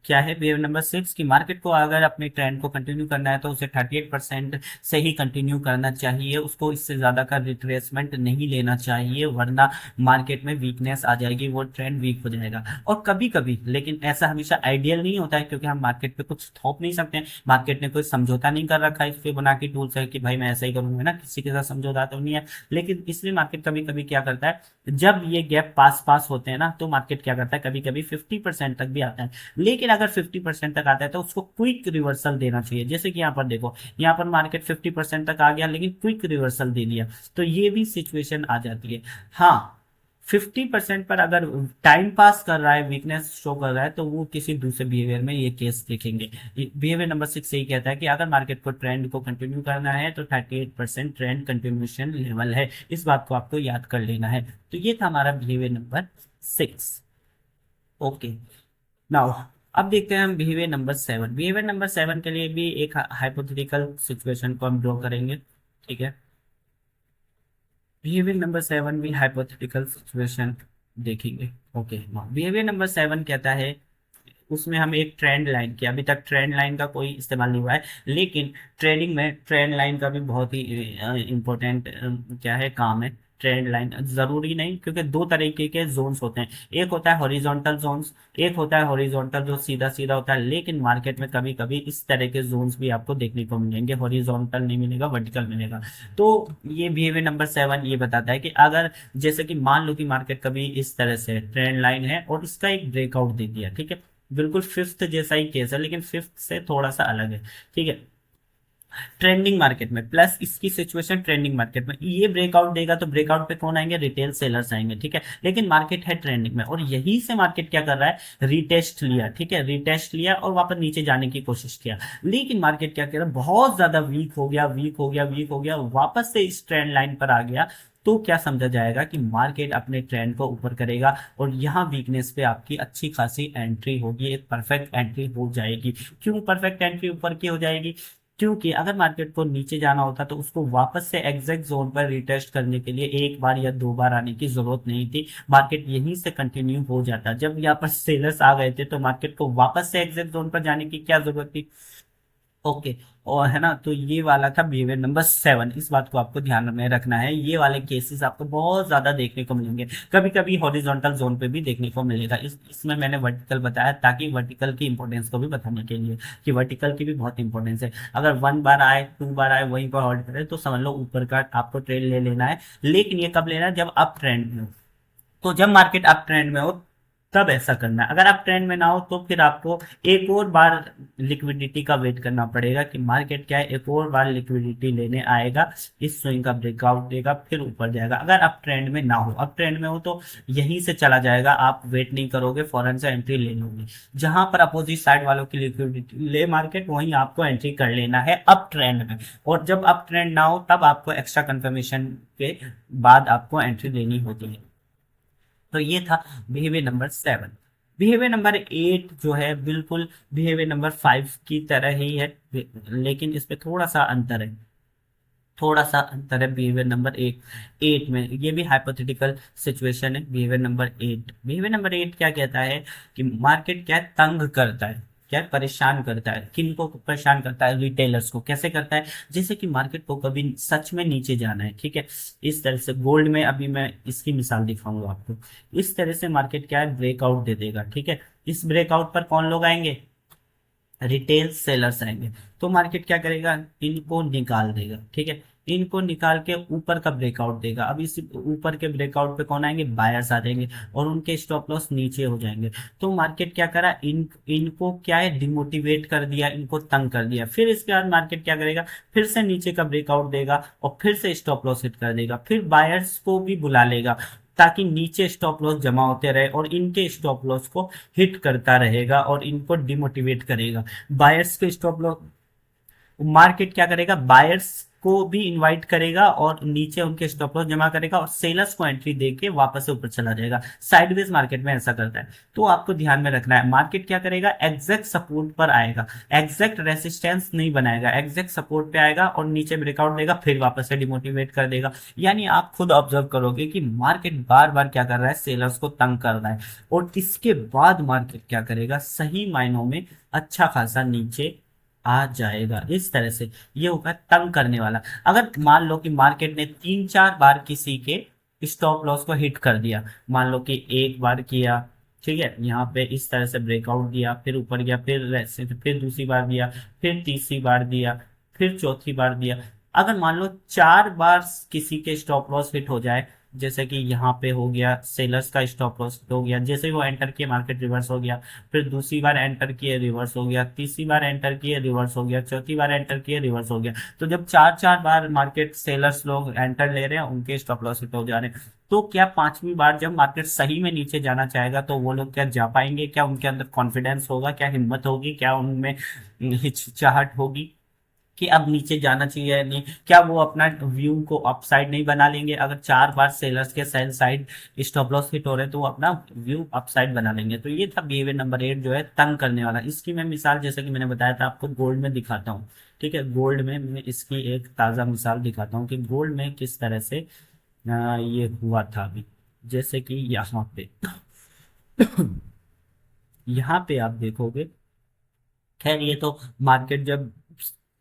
[SPEAKER 1] क्या है बिहेवियर नंबर 6 की मार्केट को अगर अपने ट्रेंड को कंटिन्यू करना है तो उसे 38% से ही कंटिन्यू करना चाहिए, उसको इससे ज्यादा का रिट्रेसमेंट नहीं लेना चाहिए, वरना मार्केट में वीकनेस आ जाएगी, वो ट्रेंड वीक हो जाएगा। और कभी कभी, लेकिन ऐसा हमेशा आइडियल नहीं होता है, क्योंकि हम मार्केट पे कुछ थोप नहीं सकते हैं, मार्केट ने कोई समझौता नहीं कर रखा है इस पे बना के टूल से कि भाई मैं ऐसा ही करूंगा ना, किसी के साथ समझौता तो नहीं है। लेकिन इसलिए मार्केट कभी कभी क्या करता है, जब ये गैप पास पास होते हैं ना तो मार्केट क्या करता है, कभी कभी 50% तक भी आता है। लेकिन अगर 50% तक आता है तो उसको क्विक रिवर्सल देना चाहिए। जैसे कि यहाँ पर देखो, यहाँ पर मार्केट 50% तक आ गया लेकिन क्विक रिवर्सल दे दिया, तो ये भी सिचुएशन आ जाती है। हाँ, 50% पर अगर टाइम पास कर रहा है, वीकनेस शो कर रहा है, तो वो किसी दूसरे बिहेवियर में ये केस देखेंगे। बिहेवियर नंबर 6 यही कहता है कि अगर मार्केट को ट्रेंड को कंटिन्यू करना है तो 38% ट्रेंड कंटिन्यूशन लेवल है, इस बात को आपको याद कर लेना है। तो ये था हमारा बिहेवियर नंबर 6, ओके। नाउ अब देखते हैं हम बिहेवियर नंबर 7। बिहेवियर नंबर 7 के लिए भी एक हाइपोथेटिकल सिचुएशन को हम ड्रॉ करेंगे, ठीक है। बिहेवियर नंबर 7 भी हाइपोथेटिकल सिचुएशन देखेंगे, ओके। बिहेवियर नंबर 7 कहता है, उसमें हम एक ट्रेंड लाइन की, अभी तक ट्रेंड लाइन का कोई इस्तेमाल नहीं हुआ है, लेकिन ट्रेडिंग में ट्रेंड लाइन का भी बहुत ही इंपॉर्टेंट क्या है, काम है। ट्रेंड लाइन जरूरी नहीं, क्योंकि दो तरीके के जोन्स होते हैं, एक होता है हॉरिजॉन्टल जोन्स, एक होता है हॉरिजॉन्टल जो सीधा सीधा होता है। लेकिन मार्केट में कभी कभी इस तरह के जोन्स भी आपको देखने को मिलेंगे, हॉरिजॉन्टल नहीं मिलेगा, वर्टिकल मिलेगा। तो ये बिहेवियर नंबर 7 ये बताता है कि अगर, जैसे कि मान लो कि मार्केट कभी इस तरह से ट्रेंड लाइन है और इसका एक ब्रेकआउट दे दिया, ठीक है, बिल्कुल फिफ्थ जैसा ही केस है लेकिन फिफ्थ से थोड़ा सा अलग है, ठीक है। ट्रेंडिंग मार्केट में, प्लस इसकी सिचुएशन ट्रेंडिंग मार्केट में, ये ब्रेकआउट देगा तो ब्रेकआउट पे कौन आएंगे, रिटेल सेलर्स आएंगे, ठीक है। लेकिन मार्केट है ट्रेंडिंग में और यही से मार्केट क्या कर रहा है, रिटेस्ट लिया, ठीक है, रिटेस्ट लिया और वापस नीचे जाने की कोशिश किया। लेकिन मार्केट क्या कर रहा है, बहुत ज्यादा वीक हो गया, वीक हो गया, वीक हो गया, वापस से इस ट्रेंड लाइन पर आ गया। तो क्या समझा जाएगा कि मार्केट अपने ट्रेंड को ऊपर करेगा और यहाँ वीकनेस पे आपकी अच्छी खासी एंट्री होगी, एक परफेक्ट एंट्री हो जाएगी। क्यों परफेक्ट एंट्री ऊपर की हो जाएगी, क्योंकि अगर मार्केट को नीचे जाना होता तो उसको वापस से एग्जैक्ट जोन पर रिटेस्ट करने के लिए एक बार या दो बार आने की जरूरत नहीं थी, मार्केट यहीं से कंटिन्यू हो जाता। जब यहाँ पर सेलर्स आ गए थे तो मार्केट को वापस से एग्जैक्ट जोन पर जाने की क्या जरूरत थी, ओके। और है ना, तो ये वाला था बिहेवियर नंबर 7, इस बात को आपको ध्यान में रखना है। ये वाले केसेस आपको बहुत ज्यादा देखने को मिलेंगे, कभी कभी हॉरिजॉन्टल जोन पे भी देखने को मिलेगा। इसमें मैंने वर्टिकल बताया ताकि वर्टिकल की इंपॉर्टेंस को भी बताने के लिए कि वर्टिकल की भी बहुत इंपॉर्टेंस है। अगर 1 बार आए, 2 बार आए, वहीं पर होल्ड करे तो समझ लो ऊपर का आपको ट्रेड ले लेना है। लेकिन ये कब लेना है, जब अप ट्रेंड में हो। तो जब मार्केट अप ट्रेंड में हो तब ऐसा करना है। अगर आप ट्रेंड में ना हो तो फिर आपको एक और बार लिक्विडिटी का वेट करना पड़ेगा कि मार्केट क्या है, एक और बार लिक्विडिटी लेने आएगा, इस स्विंग का ब्रेकआउट देगा, फिर ऊपर जाएगा। अगर आप ट्रेंड में ना हो, अब ट्रेंड में हो तो यहीं से चला जाएगा, आप वेट नहीं करोगे, फौरन से एंट्री ले लोगे। जहां पर अपोजिट साइड वालों की लिक्विडिटी ले मार्केट, वहीं आपको एंट्री कर लेना है अब ट्रेंड में। और जब अब ट्रेंड ना हो तब आपको एक्स्ट्रा कंफर्मेशन के बाद आपको एंट्री लेनी होती है। तो ये था बिहेवियर नंबर 7। बिहेवियर नंबर 8 जो है बिल्कुल बिहेवियर नंबर 5 की तरह ही है, लेकिन इसमें थोड़ा सा अंतर है, थोड़ा सा अंतर है बिहेवियर नंबर 8 में। ये भी हाइपोथेटिकल सिचुएशन है। बिहेवियर नंबर 8 क्या कहता है कि मार्केट क्या है, तंग करता है, क्या है, परेशान करता है। किन को परेशान करता है? रिटेलर्स को। कैसे करता है? जैसे कि मार्केट को कभी सच में नीचे जाना है, ठीक है, इस तरह से गोल्ड में, अभी मैं इसकी मिसाल दिखाऊंगा आपको। इस तरह से मार्केट क्या है, ब्रेकआउट दे देगा, ठीक है। इस ब्रेकआउट पर कौन लोग आएंगे? रिटेल सेलर्स आएंगे। तो मार्केट क्या करेगा, इनको निकाल देगा, ठीक है। इनको निकाल के ऊपर का ब्रेकआउट देगा। अब इस ऊपर के ब्रेकआउट पे कौन आएंगे? बायर्स आ जाएंगे, और उनके स्टॉप लॉस नीचे हो जाएंगे। तो मार्केट क्या करा, इनको क्या है, डिमोटिवेट कर दिया, इनको तंग कर दिया। फिर इसके बाद मार्केट क्या करेगा, फिर से नीचे का ब्रेकआउट देगा और फिर से स्टॉप लॉस हिट कर देगा। फिर बायर्स को भी बुला लेगा ताकि नीचे स्टॉप लॉस जमा होते रहे और इनके स्टॉप लॉस को हिट करता रहेगा और इनको डिमोटिवेट करेगा। बायर्स के स्टॉप लॉस, मार्केट क्या करेगा, बायर्स को भी इनवाइट करेगा और नीचे उनके स्टॉप लॉस जमा करेगा और सेलर्स को एंट्री देके वापस से ऊपर चला जाएगा। साइडवेज मार्केट में ऐसा करता है। तो आपको ध्यान में रखना है, मार्केट क्या करेगा, एग्जैक्ट सपोर्ट पर आएगा, एग्जैक्ट रेसिस्टेंस नहीं बनाएगा, एग्जैक्ट सपोर्ट पे आएगा और नीचे ब्रेकआउट देगा, फिर वापस से डिमोटिवेट कर देगा। यानी आप खुद ऑब्जर्व करोगे कि मार्केट बार बार क्या कर रहा है, सेलर्स को तंग कर रहा है, और इसके बाद मार्केट क्या करेगा, सही मायनों में अच्छा खासा नीचे आ जाएगा। इस तरह से ये होगा तंग करने वाला। अगर मान लो कि मार्केट ने 3-4 बार किसी के स्टॉप लॉस को हिट कर दिया, मान लो कि एक बार किया, ठीक है, यहाँ पे इस तरह से ब्रेकआउट दिया, फिर ऊपर गया, फिर दूसरी बार दिया, फिर तीसरी बार दिया, फिर चौथी बार दिया। अगर मान लो 4 बार किसी के स्टॉप लॉस हिट हो जाए, जैसे कि यहाँ पे हो गया सेलर्स का स्टॉप लॉस हो गया, जैसे ही वो एंटर किए मार्केट रिवर्स हो गया, फिर दूसरी बार एंटर किए रिवर्स हो गया, तीसरी बार एंटर किए रिवर्स हो गया, चौथी बार एंटर किए रिवर्स हो गया। तो जब 4-4 बार मार्केट सेलर्स लोग एंटर ले रहे हैं, उनके स्टॉप लॉस हिट हो जा रहे हैं, तो क्या 5वीं बार जब मार्केट सही में नीचे जाना चाहेगा तो वो लोग क्या जा पाएंगे? क्या उनके अंदर कॉन्फिडेंस होगा? क्या हिम्मत होगी? क्या उनमें हिचकिचाहट होगी कि अब नीचे जाना चाहिए या नहीं? क्या वो अपना व्यू को अपसाइड नहीं बना लेंगे? अगर 4 बार सेलर्स के sell side stop loss hit हो रहे हैं तो वो अपना व्यू अपसाइड बना लेंगे। तो ये था बिहेवियर नंबर 8 जो है तंग करने वाला। इसकी मैं मिसाल जैसे कि मैंने बताया था आपको गोल्ड में दिखाता हूँ, ठीक है। गोल्ड में मैं इसकी एक ताज़ा मिसाल दिखाता हूँ कि गोल्ड में किस तरह से ये हुआ था अभी। जैसे कि यहाँ पे यहाँ पे आप देखोगे, खैर ये तो मार्केट जब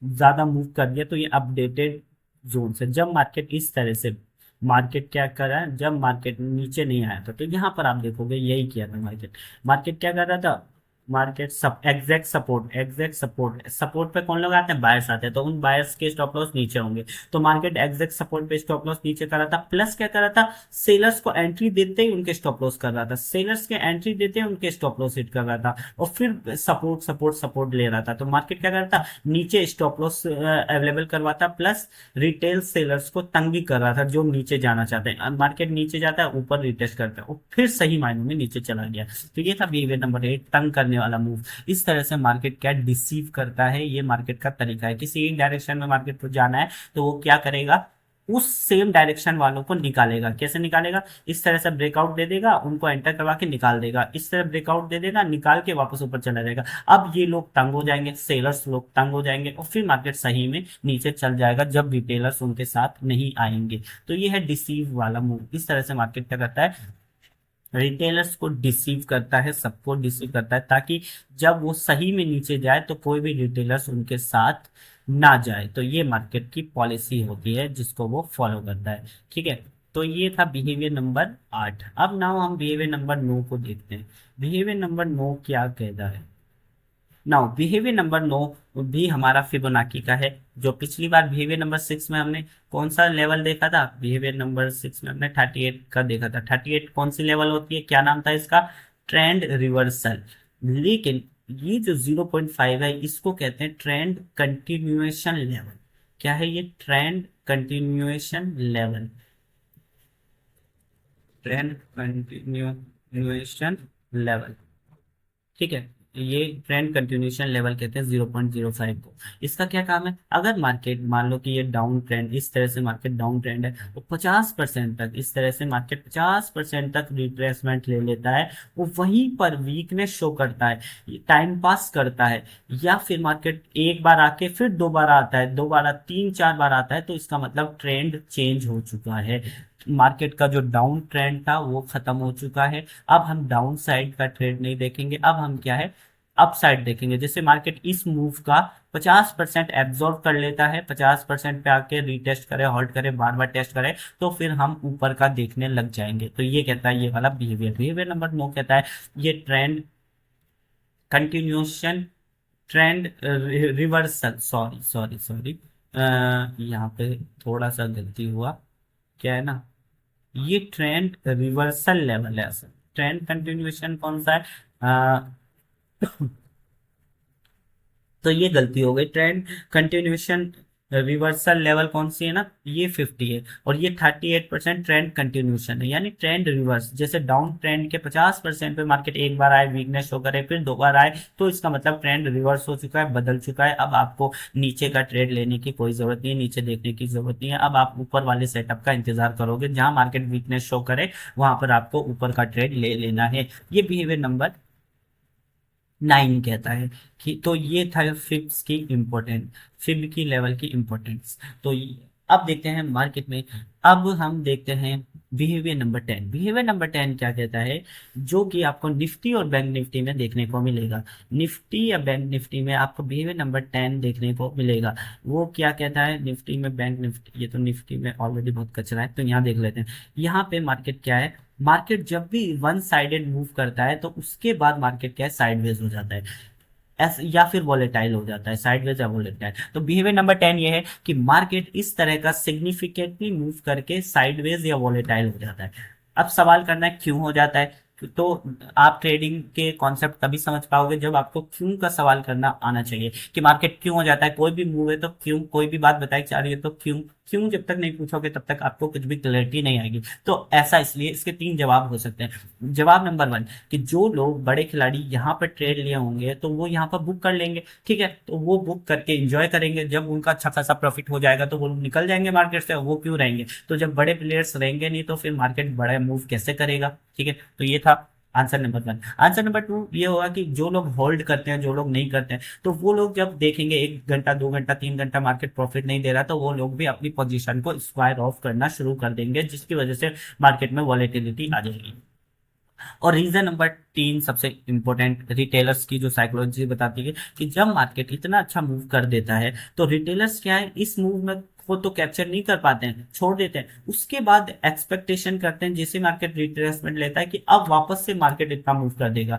[SPEAKER 1] ज्यादा मूव कर दिया तो ये अपडेटेड जोन से, जब मार्केट इस तरह से, मार्केट क्या कर रहा है, जब मार्केट नीचे नहीं आया था तो यहाँ पर आप देखोगे यही किया था मार्केट। मार्केट क्या कर रहा था, मार्केट सब exact support, exact support, support पे कौन लोग आते हैं, बायर्स आते हैं, तो उन बायर्स के स्टॉप लॉस नीचे होंगे। तो मार्केट एग्जैक्ट सपोर्ट पे स्टॉप लॉस नीचे कर रहा था, प्लस क्या कर रहा था, सेलर्स को एंट्री देते ही उनके स्टॉप लॉस कर रहा था, सेलर्स के एंट्री देते ही उनके स्टॉप लॉस हिट कर रहा था, और फिर सपोर्ट सपोर्ट सपोर्ट ले रहा था। तो मार्केट क्या करता, नीचे स्टॉप लॉस अवेलेबल करवाता, प्लस रिटेल सेलर्स को तंग भी कर रहा था जो नीचे जाना चाहते हैं। मार्केट नीचे जाता है, ऊपर रिटेस्ट करता है, और फिर सही मायनों में नीचे चला गया। तो ये था बिहेवियर नंबर 8, तंग करने वाला मूव। इस तरह से मार्केट क्या डिसीव करता है, ये मार्केट का तरीका है। किसी एक डायरेक्शन में मार्केट को जाना है तो वो क्या करेगा, उस सेम डायरेक्शन वालों को निकालेगा। कैसे निकालेगा, इस तरह से ब्रेकआउट दे देगा, उनको एंटर करवा के निकाल देगा, इस तरह ब्रेकआउट दे देगा, निकाल के वापस ऊपर चला जाएगा। अब ये लोग तंग हो जाएंगे, सेलर्स लोग तंग हो जाएंगे, और फिर मार्केट सही में नीचे चल जाएगा जब रिटेलर्स उनके साथ नहीं आएंगे। तो ये है डिसीव वाला मूव। इस तरह से मार्केट क्या करता है, रिटेलर्स को डिसीव करता है, सबको डिसीव करता है, ताकि जब वो सही में नीचे जाए तो कोई भी रिटेलर्स उनके साथ ना जाए। तो ये मार्केट की पॉलिसी होती है जिसको वो फॉलो करता है, ठीक है। तो ये था बिहेवियर नंबर 8। अब नाउ हम बिहेवियर नंबर 9 को देखते हैं। बिहेवियर नंबर 9 क्या कहता है। नाउ बिहेवियर नंबर 9 भी हमारा फिबोनाची का है। जो पिछली बार बिहेवियर नंबर 6 में हमने कौन सा लेवल देखा था, बिहेवियर नंबर 6 में हमने 38 का देखा था। 38 कौन सी लेवल होती है, क्या नाम था इसका, ट्रेंड रिवर्सल। लेकिन ये जो 0.5 है इसको कहते हैं ट्रेंड कंटिन्यूएशन लेवल। क्या है ये? Trend continuation level. Trend continuation level, ठीक है। ये ट्रेंड कंटिन्यूएशन लेवल कहते हैं 0.05 को। इसका क्या काम है? अगर मार्केट मान लो कि ये डाउन ट्रेंड, इस तरह से मार्केट डाउन ट्रेंड है, तो 50% तक, इस तरह से मार्केट 50% तक रिट्रेसमेंट ले लेता है, वो वहीं पर वीकनेस शो करता है, टाइम पास करता है, या फिर मार्केट एक बार आके फिर दोबारा आता है, दोबारा तीन चार बार आता है, तो इसका मतलब ट्रेंड चेंज हो चुका है। मार्केट का जो डाउन ट्रेंड था वो खत्म हो चुका है। अब हम डाउन साइड का ट्रेड नहीं देखेंगे, अब हम क्या है, अप साइड देखेंगे। जैसे मार्केट इस मूव का 50% एब्जॉर्ब कर लेता है, 50% पे आके रीटेस्ट करे, होल्ड करे, बार बार टेस्ट करे, तो फिर हम ऊपर का देखने लग जाएंगे। तो ये कहता है ये वाला बिहेवियर। बिहेवियर नंबर 9 कहता है ये trend continuation, trend reversal, sorry sorry sorry, यहाँ पे थोड़ा सा गलती हुआ। क्या है ना, ये ट्रेंड रिवर्सल लेवल है असल। ट्रेंड कंटिन्यूएशन कौन सा है? तो ये गलती हो गई। ट्रेंड कंटिन्यूएशन रिवर्सल लेवल कौन सी है ना, ये 50 है, और ये 38% ट्रेंड कंटिन्यूएशन है, यानी ट्रेंड रिवर्स। जैसे डाउन ट्रेंड के 50% पे मार्केट एक बार आए, वीकनेस शो करे, फिर दो बार आए, तो इसका मतलब ट्रेंड रिवर्स हो चुका है, बदल चुका है। अब आपको नीचे का ट्रेड लेने की कोई जरूरत नहीं है, नीचे देखने की जरूरत नहीं है। अब आप ऊपर वाले सेटअप का इंतजार करोगे, जहां मार्केट वीकनेस शो करे वहां पर आपको ऊपर का ट्रेड ले लेना है। ये बिहेवियर नंबर 9 कहता है कि, तो ये था फिब्स की इम्पोर्टेंट, फिब की लेवल की इम्पोर्टेंस। तो अब देखते हैं मार्केट में। अब हम देखते हैं बिहेवियर नंबर 10। बिहेवियर नंबर 10 क्या कहता है, जो कि आपको निफ्टी और बैंक निफ्टी में देखने को मिलेगा। निफ्टी या बैंक निफ्टी में आपको बिहेवियर नंबर 10 देखने को मिलेगा। वो क्या कहता है निफ्टी में, बैंक निफ्टी, ये तो निफ्टी में ऑलरेडी बहुत कचरा है, तो यहाँ देख लेते हैं। यहाँ पे मार्केट क्या है, मार्केट जब भी वन साइडेड मूव करता है तो उसके बाद मार्केट क्या है, साइडवेज हो जाता है, या फिर वॉलेटाइल हो जाता है, साइडवेज या वॉलेटाइल। तो बिहेवियर नंबर 10 ये है कि मार्केट इस तरह का सिग्निफिकेंटली मूव करके साइडवेज या वॉलेटाइल हो जाता है। अब सवाल करना है क्यों हो जाता है। तो आप ट्रेडिंग के कॉन्सेप्ट तभी समझ पाओगे जब आपको क्यों का सवाल करना आना चाहिए, कि मार्केट क्यों हो जाता है। कोई भी मूव है तो क्यों, कोई भी बात बताई जा रही है तो क्यों। क्यों जब तक नहीं पूछोगे तब तक आपको कुछ भी क्लैरिटी नहीं आएगी। तो ऐसा इसलिए, इसके 3 जवाब हो सकते हैं। जवाब नंबर 1, कि जो लोग बड़े खिलाड़ी यहाँ पर ट्रेड लिए होंगे तो वो यहाँ पर बुक कर लेंगे, ठीक है, तो वो बुक करके एंजॉय करेंगे। जब उनका अच्छा खासा प्रॉफिट हो जाएगा तो वो लोग निकल जाएंगे मार्केट से, वो क्यों रहेंगे। तो जब बड़े प्लेयर्स रहेंगे नहीं तो फिर मार्केट बड़ा मूव कैसे करेगा, ठीक है। तो ये था आंसर नंबर 1। आंसर नंबर 2 ये होगा कि जो लोग होल्ड करते हैं, जो लोग नहीं करते हैं, तो वो लोग जब देखेंगे 1 घंटा 2 घंटा 3 घंटा मार्केट प्रॉफिट नहीं दे रहा, तो वो लोग भी अपनी पोजीशन को स्क्वायर ऑफ करना शुरू कर देंगे, जिसकी वजह से मार्केट में वॉलेटिलिटी आ जाएगी। और रीजन नंबर 3 सबसे इंपॉर्टेंट, रिटेलर्स की जो साइकोलॉजी बताती है कि जब मार्केट इतना अच्छा मूव कर देता है तो रिटेलर्स क्या है, इस मूव में को तो कैप्चर नहीं कर पाते हैं, छोड़ देते हैं। उसके बाद एक्सपेक्टेशन करते हैं जैसे मार्केट रिट्रेसमेंट लेता है कि अब वापस से मार्केट इतना मूव कर देगा।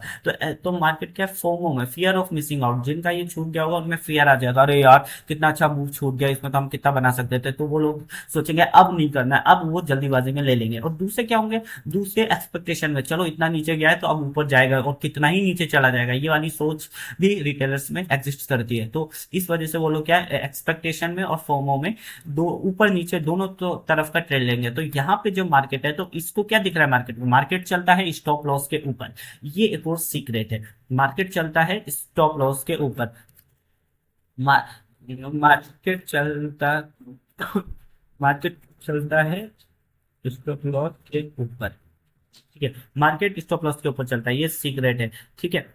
[SPEAKER 1] तो मार्केट क्या, फोमो में, फियर ऑफ मिसिंग आउट, जिनका ये छूट गया होगा उनमें फियर आ जाएगा, अरे यार कितना अच्छा मूव छूट गया, इसमें तो हम कितना बना सकते थे। तो वो लोग सोचेंगे अब नहीं करना है, अब वो जल्दीबाजी में ले लेंगे। और दूसरे क्या होंगे, दूसरे एक्सपेक्टेशन में, चलो इतना नीचे गया है तो अब ऊपर जाएगा, और कितना ही नीचे चला जाएगा, ये वाली सोच भी रिटेलर्स में एग्जिस्ट करती है। तो इस वजह से वो लोग क्या है, एक्सपेक्टेशन में और फोमो में दो ऊपर नीचे दोनों तो तरफ का ट्रेड लेंगे। तो यहाँ पे जो मार्केट है, तो इसको क्या दिख रहा है, मार्केट में मार्केट चलता है स्टॉप लॉस के ऊपर। ये एक और सीक्रेट है, मार्केट चलता है स्टॉप लॉस के ऊपर। मार्केट चलता मार्केट चलता है स्टॉप लॉस के ऊपर, ठीक है। मार्केट स्टॉप लॉस के ऊपर चलता है, ये सीक्रेट है, ठीक है।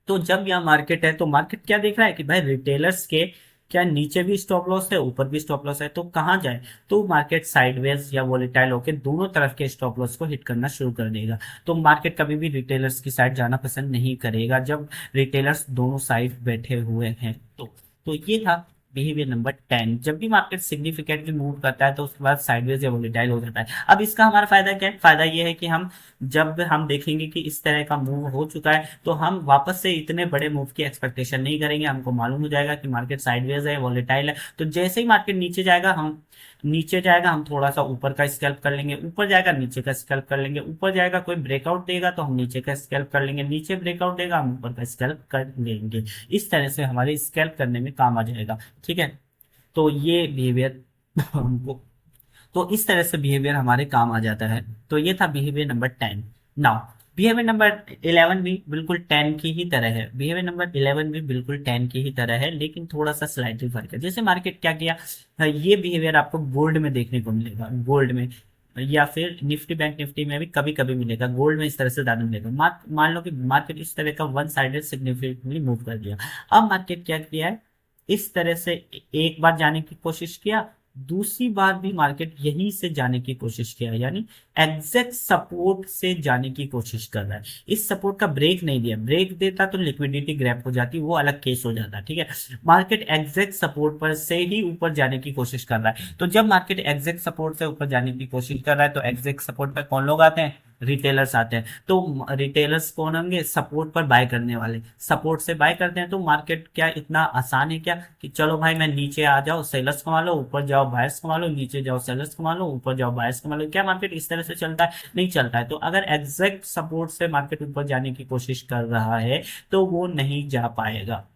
[SPEAKER 1] तो जब यहाँ मार्केट है तो मार्केट क्या देख रहा है कि भाई रिटेलर्स के क्या नीचे भी स्टॉप लॉस है, ऊपर भी स्टॉप लॉस है, तो कहाँ जाए। तो मार्केट साइडवेज या वोलेटाइल होकर दोनों तरफ के स्टॉप लॉस को हिट करना शुरू कर देगा। तो मार्केट कभी भी रिटेलर्स की साइड जाना पसंद नहीं करेगा जब रिटेलर्स दोनों साइड बैठे हुए हैं। तो ये था बिहेवियर नंबर 10, जब भी मार्केट सिग्निफिकेंटली मूव करता है तो उसके बाद साइडवेज या वोलेटाइल हो जाता है। अब इसका हमारा फायदा क्या है? फायदा ये है कि हम जब हम देखेंगे कि इस तरह का मूव हो चुका है तो हम वापस से इतने बड़े मूव की एक्सपेक्टेशन नहीं करेंगे। हमको मालूम हो जाएगा कि मार्केट साइडवेज है, वोलेटाइल है। तो जैसे ही मार्केट नीचे जाएगा हम थोड़ा सा ऊपर का स्कैल्प कर लेंगे, ऊपर जाएगा नीचे का स्कैल्प कर लेंगे, ऊपर जाएगा कोई ब्रेकआउट देगा तो हम नीचे का स्कैल्प कर लेंगे, नीचे ब्रेकआउट देगा हम ऊपर का स्कैल्प कर लेंगे। इस तरह से हमारे स्कैल्प करने में काम आ जाएगा। ठीक है, तो ये बिहेवियर हमको तो इस तरह से बिहेवियर हमारे काम आ जाता है। तो ये था behaviour number 10। Now behaviour number 11 भी बिल्कुल 10 की ही तरह है। बिहेवियर नंबर 11 भी बिल्कुल 10 की ही तरह है, लेकिन थोड़ा सा स्लाइटली फर्क है। जैसे मार्केट क्या किया, ये बिहेवियर आपको गोल्ड में देखने को मिलेगा, गोल्ड में या फिर निफ्टी बैंक निफ्टी में भी कभी कभी मिलेगा, गोल्ड में इस तरह से ज्यादा मिलेगा। मान लो कि मार्केट इस तरह का वन साइडेड सिग्निफिकेंटली मूव कर दिया। अब मार्केट क्या किया है, इस तरह से एक बार जाने की कोशिश किया, दूसरी बार भी मार्केट यहीं से जाने की कोशिश किया, यानी एग्जैक्ट सपोर्ट से जाने की कोशिश कर रहा है। इस सपोर्ट का ब्रेक नहीं दिया, ब्रेक देता तो लिक्विडिटी ग्रैब हो जाती, वो अलग केस हो जाता। ठीक है, मार्केट एग्जैक्ट सपोर्ट पर से ही ऊपर जाने की कोशिश कर रहा है। तो जब मार्केट एग्जैक्ट सपोर्ट से ऊपर जाने की कोशिश कर रहा है तो एग्जैक्ट सपोर्ट पर कौन लोग आते हैं? रिटेलर्स आते हैं। तो रिटेलर्स कौन होंगे? सपोर्ट पर बाय करने वाले। सपोर्ट से बाय करते हैं तो मार्केट क्या इतना आसान है क्या कि चलो भाई मैं नीचे आ जाओ सेलर्स कमा लो, ऊपर जाओ बायर्स कमा लो, नीचे जाओ सेलर्स कमा लो, ऊपर जाओ बायर्स कमा लो? क्या मार्केट इस तरह से चलता है? नहीं चलता है। तो अगर एग्जैक्ट सपोर्ट से मार्केट ऊपर जाने की कोशिश कर रहा है तो वो नहीं जा पाएगा।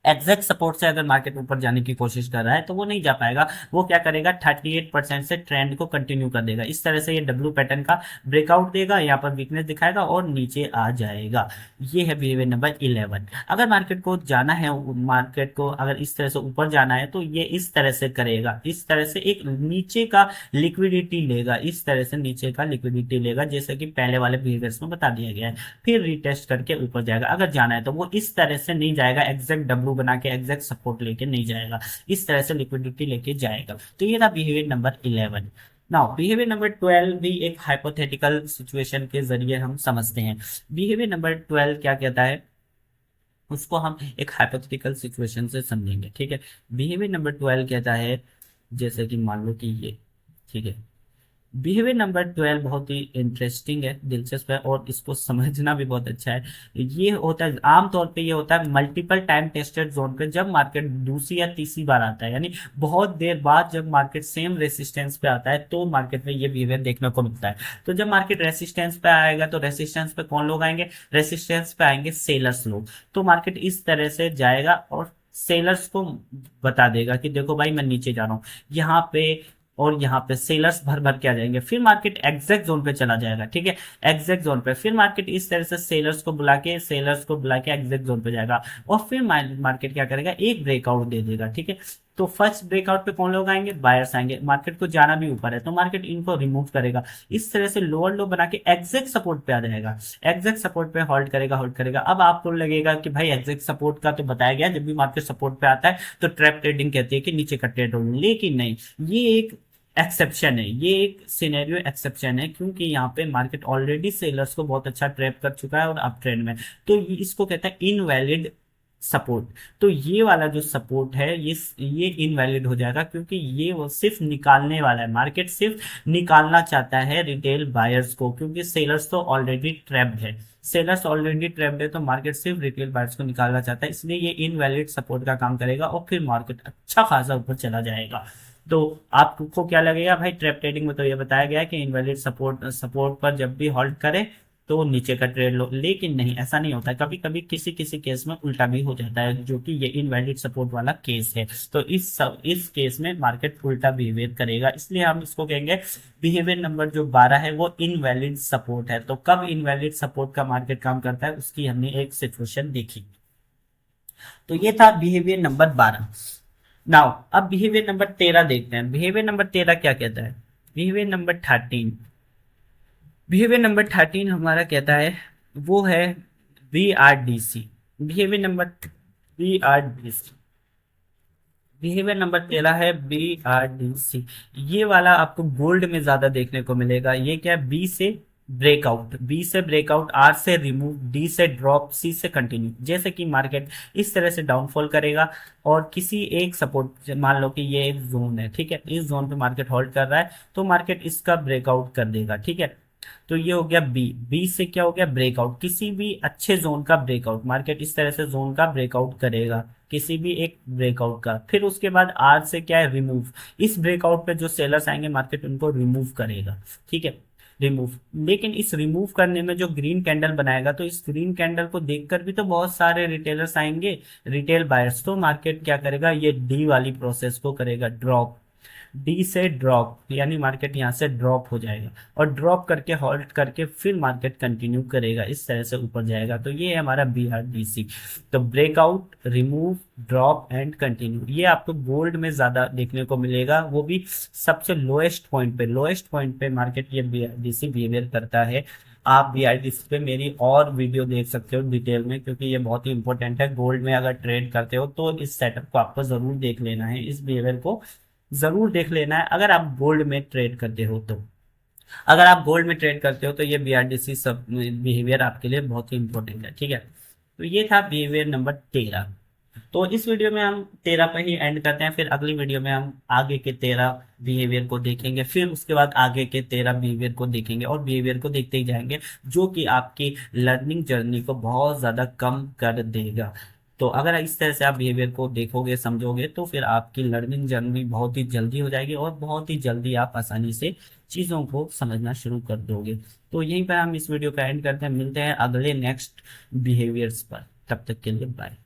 [SPEAKER 1] एग्जैक्ट सपोर्ट से अगर मार्केट ऊपर जाने की कोशिश कर रहा है तो वो नहीं जा पाएगा। वो क्या करेगा, 38% से ट्रेंड को कंटिन्यू कर देगा। इस तरह से ये डब्ल्यू पैटर्न का ब्रेकआउट देगा, यहाँ पर वीकनेस दिखाएगा और नीचे आ जाएगा। ये है बिहेवियर नंबर 11। अगर मार्केट को जाना है, मार्केट को अगर इस तरह से ऊपर जाना है तो ये इस तरह से करेगा, इस तरह से एक नीचे का लिक्विडिटी लेगा, इस तरह से नीचे का लिक्विडिटी लेगा, जैसे कि पहले वाले बिहेवियर्स में बता दिया गया है। फिर रिटेस्ट करके ऊपर जाएगा। अगर जाना है तो वो इस तरह से नहीं जाएगा, एग्जैक्ट डब्ल्यू बना के एग्जैक्ट सपोर्ट लेके नहीं जाएगा, इस तरह से लिक्विडिटी लेके जाएगा। तो ये था behaviour number 11। Now behaviour number 12 भी एक हाइपोथेटिकल सिचुएशन के जरिए हम समझते हैं। बिहेवियर नंबर 12 क्या कहता है, उसको हम एक हाइपोथेटिकल सिचुएशन से समझेंगे। ठीक है, बिहेवियर नंबर 12 कहता है, जैसे कि मान लो कि ये, ठीक है, बिहेवियर नंबर 12 बहुत ही इंटरेस्टिंग है, दिलचस्प है और इसको समझना भी बहुत अच्छा है। ये होता है आमतौर पे, ये होता है मल्टीपल टाइम टेस्टेड जोन पे, जब मार्केट दूसरी या तीसरी बार आता है, यानी बहुत देर बाद जब मार्केट सेम रेसिस्टेंस पे आता है तो मार्केट में ये बिहेवियर देखने को मिलता है। तो जब मार्केट रेसिस्टेंस पे आएगा तो रेसिस्टेंस पे कौन लोग आएंगे? रेसिस्टेंस पे आएंगे सेलर्स लोग। तो मार्केट इस तरह से जाएगा और सेलर्स को बता देगा कि देखो भाई मैं नीचे जा रहा हूँ यहाँ पे, और यहाँ पे सेलर्स भर भर के आ जाएंगे। फिर मार्केट एग्जैक्ट जोन पे चला जाएगा। ठीक है, एग्जैक्ट जोन पे फिर मार्केट इस तरह से सेलर्स को बुला के एग्जैक्ट जोन पे जाएगा और फिर मार्केट क्या करेगा, एक ब्रेकआउट दे देगा। ठीक है, तो फर्स्ट ब्रेकआउट पे कौन लोग आएंगे? बायर्स आएंगे। मार्केट को जाना भी ऊपर है तो मार्केट इनको रिमूव करेगा, इस तरह से लोअर लो बना के एग्जैक्ट सपोर्ट पे आ जाएगा। एग्जैक्ट सपोर्ट पे होल्ड करेगा। अब आपको लगेगा कि भाई एग्जैक्ट सपोर्ट का तो बताया गया, जब भी मार्केट सपोर्ट पे आता है तो ट्रैप ट्रेडिंग कहती है कि नीचे का ट्रेड होल्ड, लेकिन नहीं, ये एक एक्सेप्शन है, ये एक सिनेरियो एक्सेप्शन है, क्योंकि यहाँ पे मार्केट ऑलरेडी सेलर्स को बहुत अच्छा ट्रैप कर चुका है और अप ट्रेंड में। तो इसको कहता है इनवैलिड सपोर्ट। तो ये वाला जो सपोर्ट है ये इनवैलिड हो जाएगा, क्योंकि ये वो सिर्फ निकालने वाला है, मार्केट सिर्फ निकालना चाहता है रिटेल बायर्स को, क्योंकि सेलर्स तो ऑलरेडी ट्रैप्ड है। सेलर्स ऑलरेडी ट्रैप्ड है तो मार्केट सिर्फ रिटेल बायर्स को निकालना चाहता है, इसलिए ये इनवैलिड सपोर्ट का काम करेगा और फिर मार्केट अच्छा खासा ऊपर चला जाएगा। तो आपको क्या लगेगा भाई, ट्रैप ट्रेडिंग में तो ये बताया गया है कि इनवैलिड सपोर्ट सपोर्ट पर जब भी होल्ड करे तो नीचे का ट्रेड लो, लेकिन नहीं, ऐसा नहीं होता है। कभी कभी किसी किसी केस में उल्टा भी हो जाता है, जो कि ये इनवैलिड सपोर्ट वाला केस है। तो इस केस में मार्केट उल्टा बिहेवियर करेगा, इसलिए हम इसको कहेंगे बिहेवियर नंबर जो 12 है वो इनवैलिड सपोर्ट है। तो कब इनवैलिड सपोर्ट का मार्केट काम करता है उसकी हमने एक सिचुएशन देखी। तो ये था बिहेवियर नंबर 12। नाउ अब बिहेवियर नंबर 13 देखते हैं। बिहेवियर नंबर 13 क्या कहता है? बिहेवियर नंबर 13, बिहेवियर नंबर 13 हमारा कहता है, वो है BRDC। Behaviour number BRDC, behaviour number 13 है BRDC। ये वाला आपको गोल्ड में ज्यादा देखने को मिलेगा। ये क्या है? बी से ब्रेकआउट, बी से ब्रेकआउट, आर से रिमूव, डी से ड्रॉप, सी से कंटिन्यू। जैसे कि मार्केट इस तरह से डाउनफॉल करेगा और किसी एक सपोर्ट, मान लो कि ये एक जोन है, ठीक है, इस जोन पे मार्केट होल्ड कर रहा है, तो मार्केट इसका ब्रेकआउट कर देगा, ठीक है। तो ये हो गया बी। बी से क्या हो गया, ब्रेकआउट, किसी भी अच्छे जोन का ब्रेकआउट, मार्केट इस तरह से जोन का ब्रेकआउट करेगा, किसी भी एक ब्रेकआउट का। फिर उसके बाद आर से क्या है, रिमूव, इस ब्रेकआउट पे जो सेलर्स आएंगे मार्केट उनको रिमूव करेगा, ठीक है, रिमूव। लेकिन इस रिमूव करने में जो ग्रीन कैंडल बनाएगा, तो इस ग्रीन कैंडल को देखकर भी तो बहुत सारे रिटेलर्स आएंगे, रिटेल बायर्स, तो मार्केट क्या करेगा, ये डी वाली प्रोसेस को करेगा, ड्रॉप। डी से ड्रॉप, यानी मार्केट यहाँ से ड्रॉप हो जाएगा, और ड्रॉप करके हॉल्ट करके फिर मार्केट कंटिन्यू करेगा, इस तरह से ऊपर जाएगा। तो ये है हमारा BRDC। तो breakout, remove, drop and continue, ये आपको गोल्ड में ज्यादा देखने को मिलेगा, वो भी सबसे लोएस्ट पॉइंट पे, लोएस्ट पॉइंट पे मार्केट ये BRDC बिहेवियर करता है। आप BRDC पे मेरी और वीडियो देख सकते हो डिटेल में, क्योंकि ये बहुत ही इंपॉर्टेंट है। गोल्ड में अगर ट्रेड करते हो तो इस सेटअप को आपको जरूर देख लेना है, इस बिहेवियर को जरूर देख लेना है, अगर आप गोल्ड में ट्रेड करते हो तो। अगर आप गोल्ड में ट्रेड करते हो तो ये BRDC सब बिहेवियर आपके लिए बहुत ही इंपॉर्टेंट है, ठीक है। तो ये था बिहेवियर नंबर 13। तो इस वीडियो में हम 13 पे ही एंड करते हैं, फिर अगली वीडियो में हम आगे के 13 बिहेवियर को देखेंगे, फिर उसके बाद आगे के 13 बिहेवियर को देखेंगे, और बिहेवियर को देखते ही जाएंगे, जो कि आपकी लर्निंग जर्नी को बहुत ज़्यादा कम कर देगा। तो अगर इस तरह से आप बिहेवियर को देखोगे, समझोगे, तो फिर आपकी लर्निंग जर्नी बहुत ही जल्दी हो जाएगी, और बहुत ही जल्दी आप आसानी से चीज़ों को समझना शुरू कर दोगे। तो यहीं पर हम इस वीडियो का एंड करते हैं, मिलते हैं अगले नेक्स्ट बिहेवियर्स पर, तब तक के लिए बाय।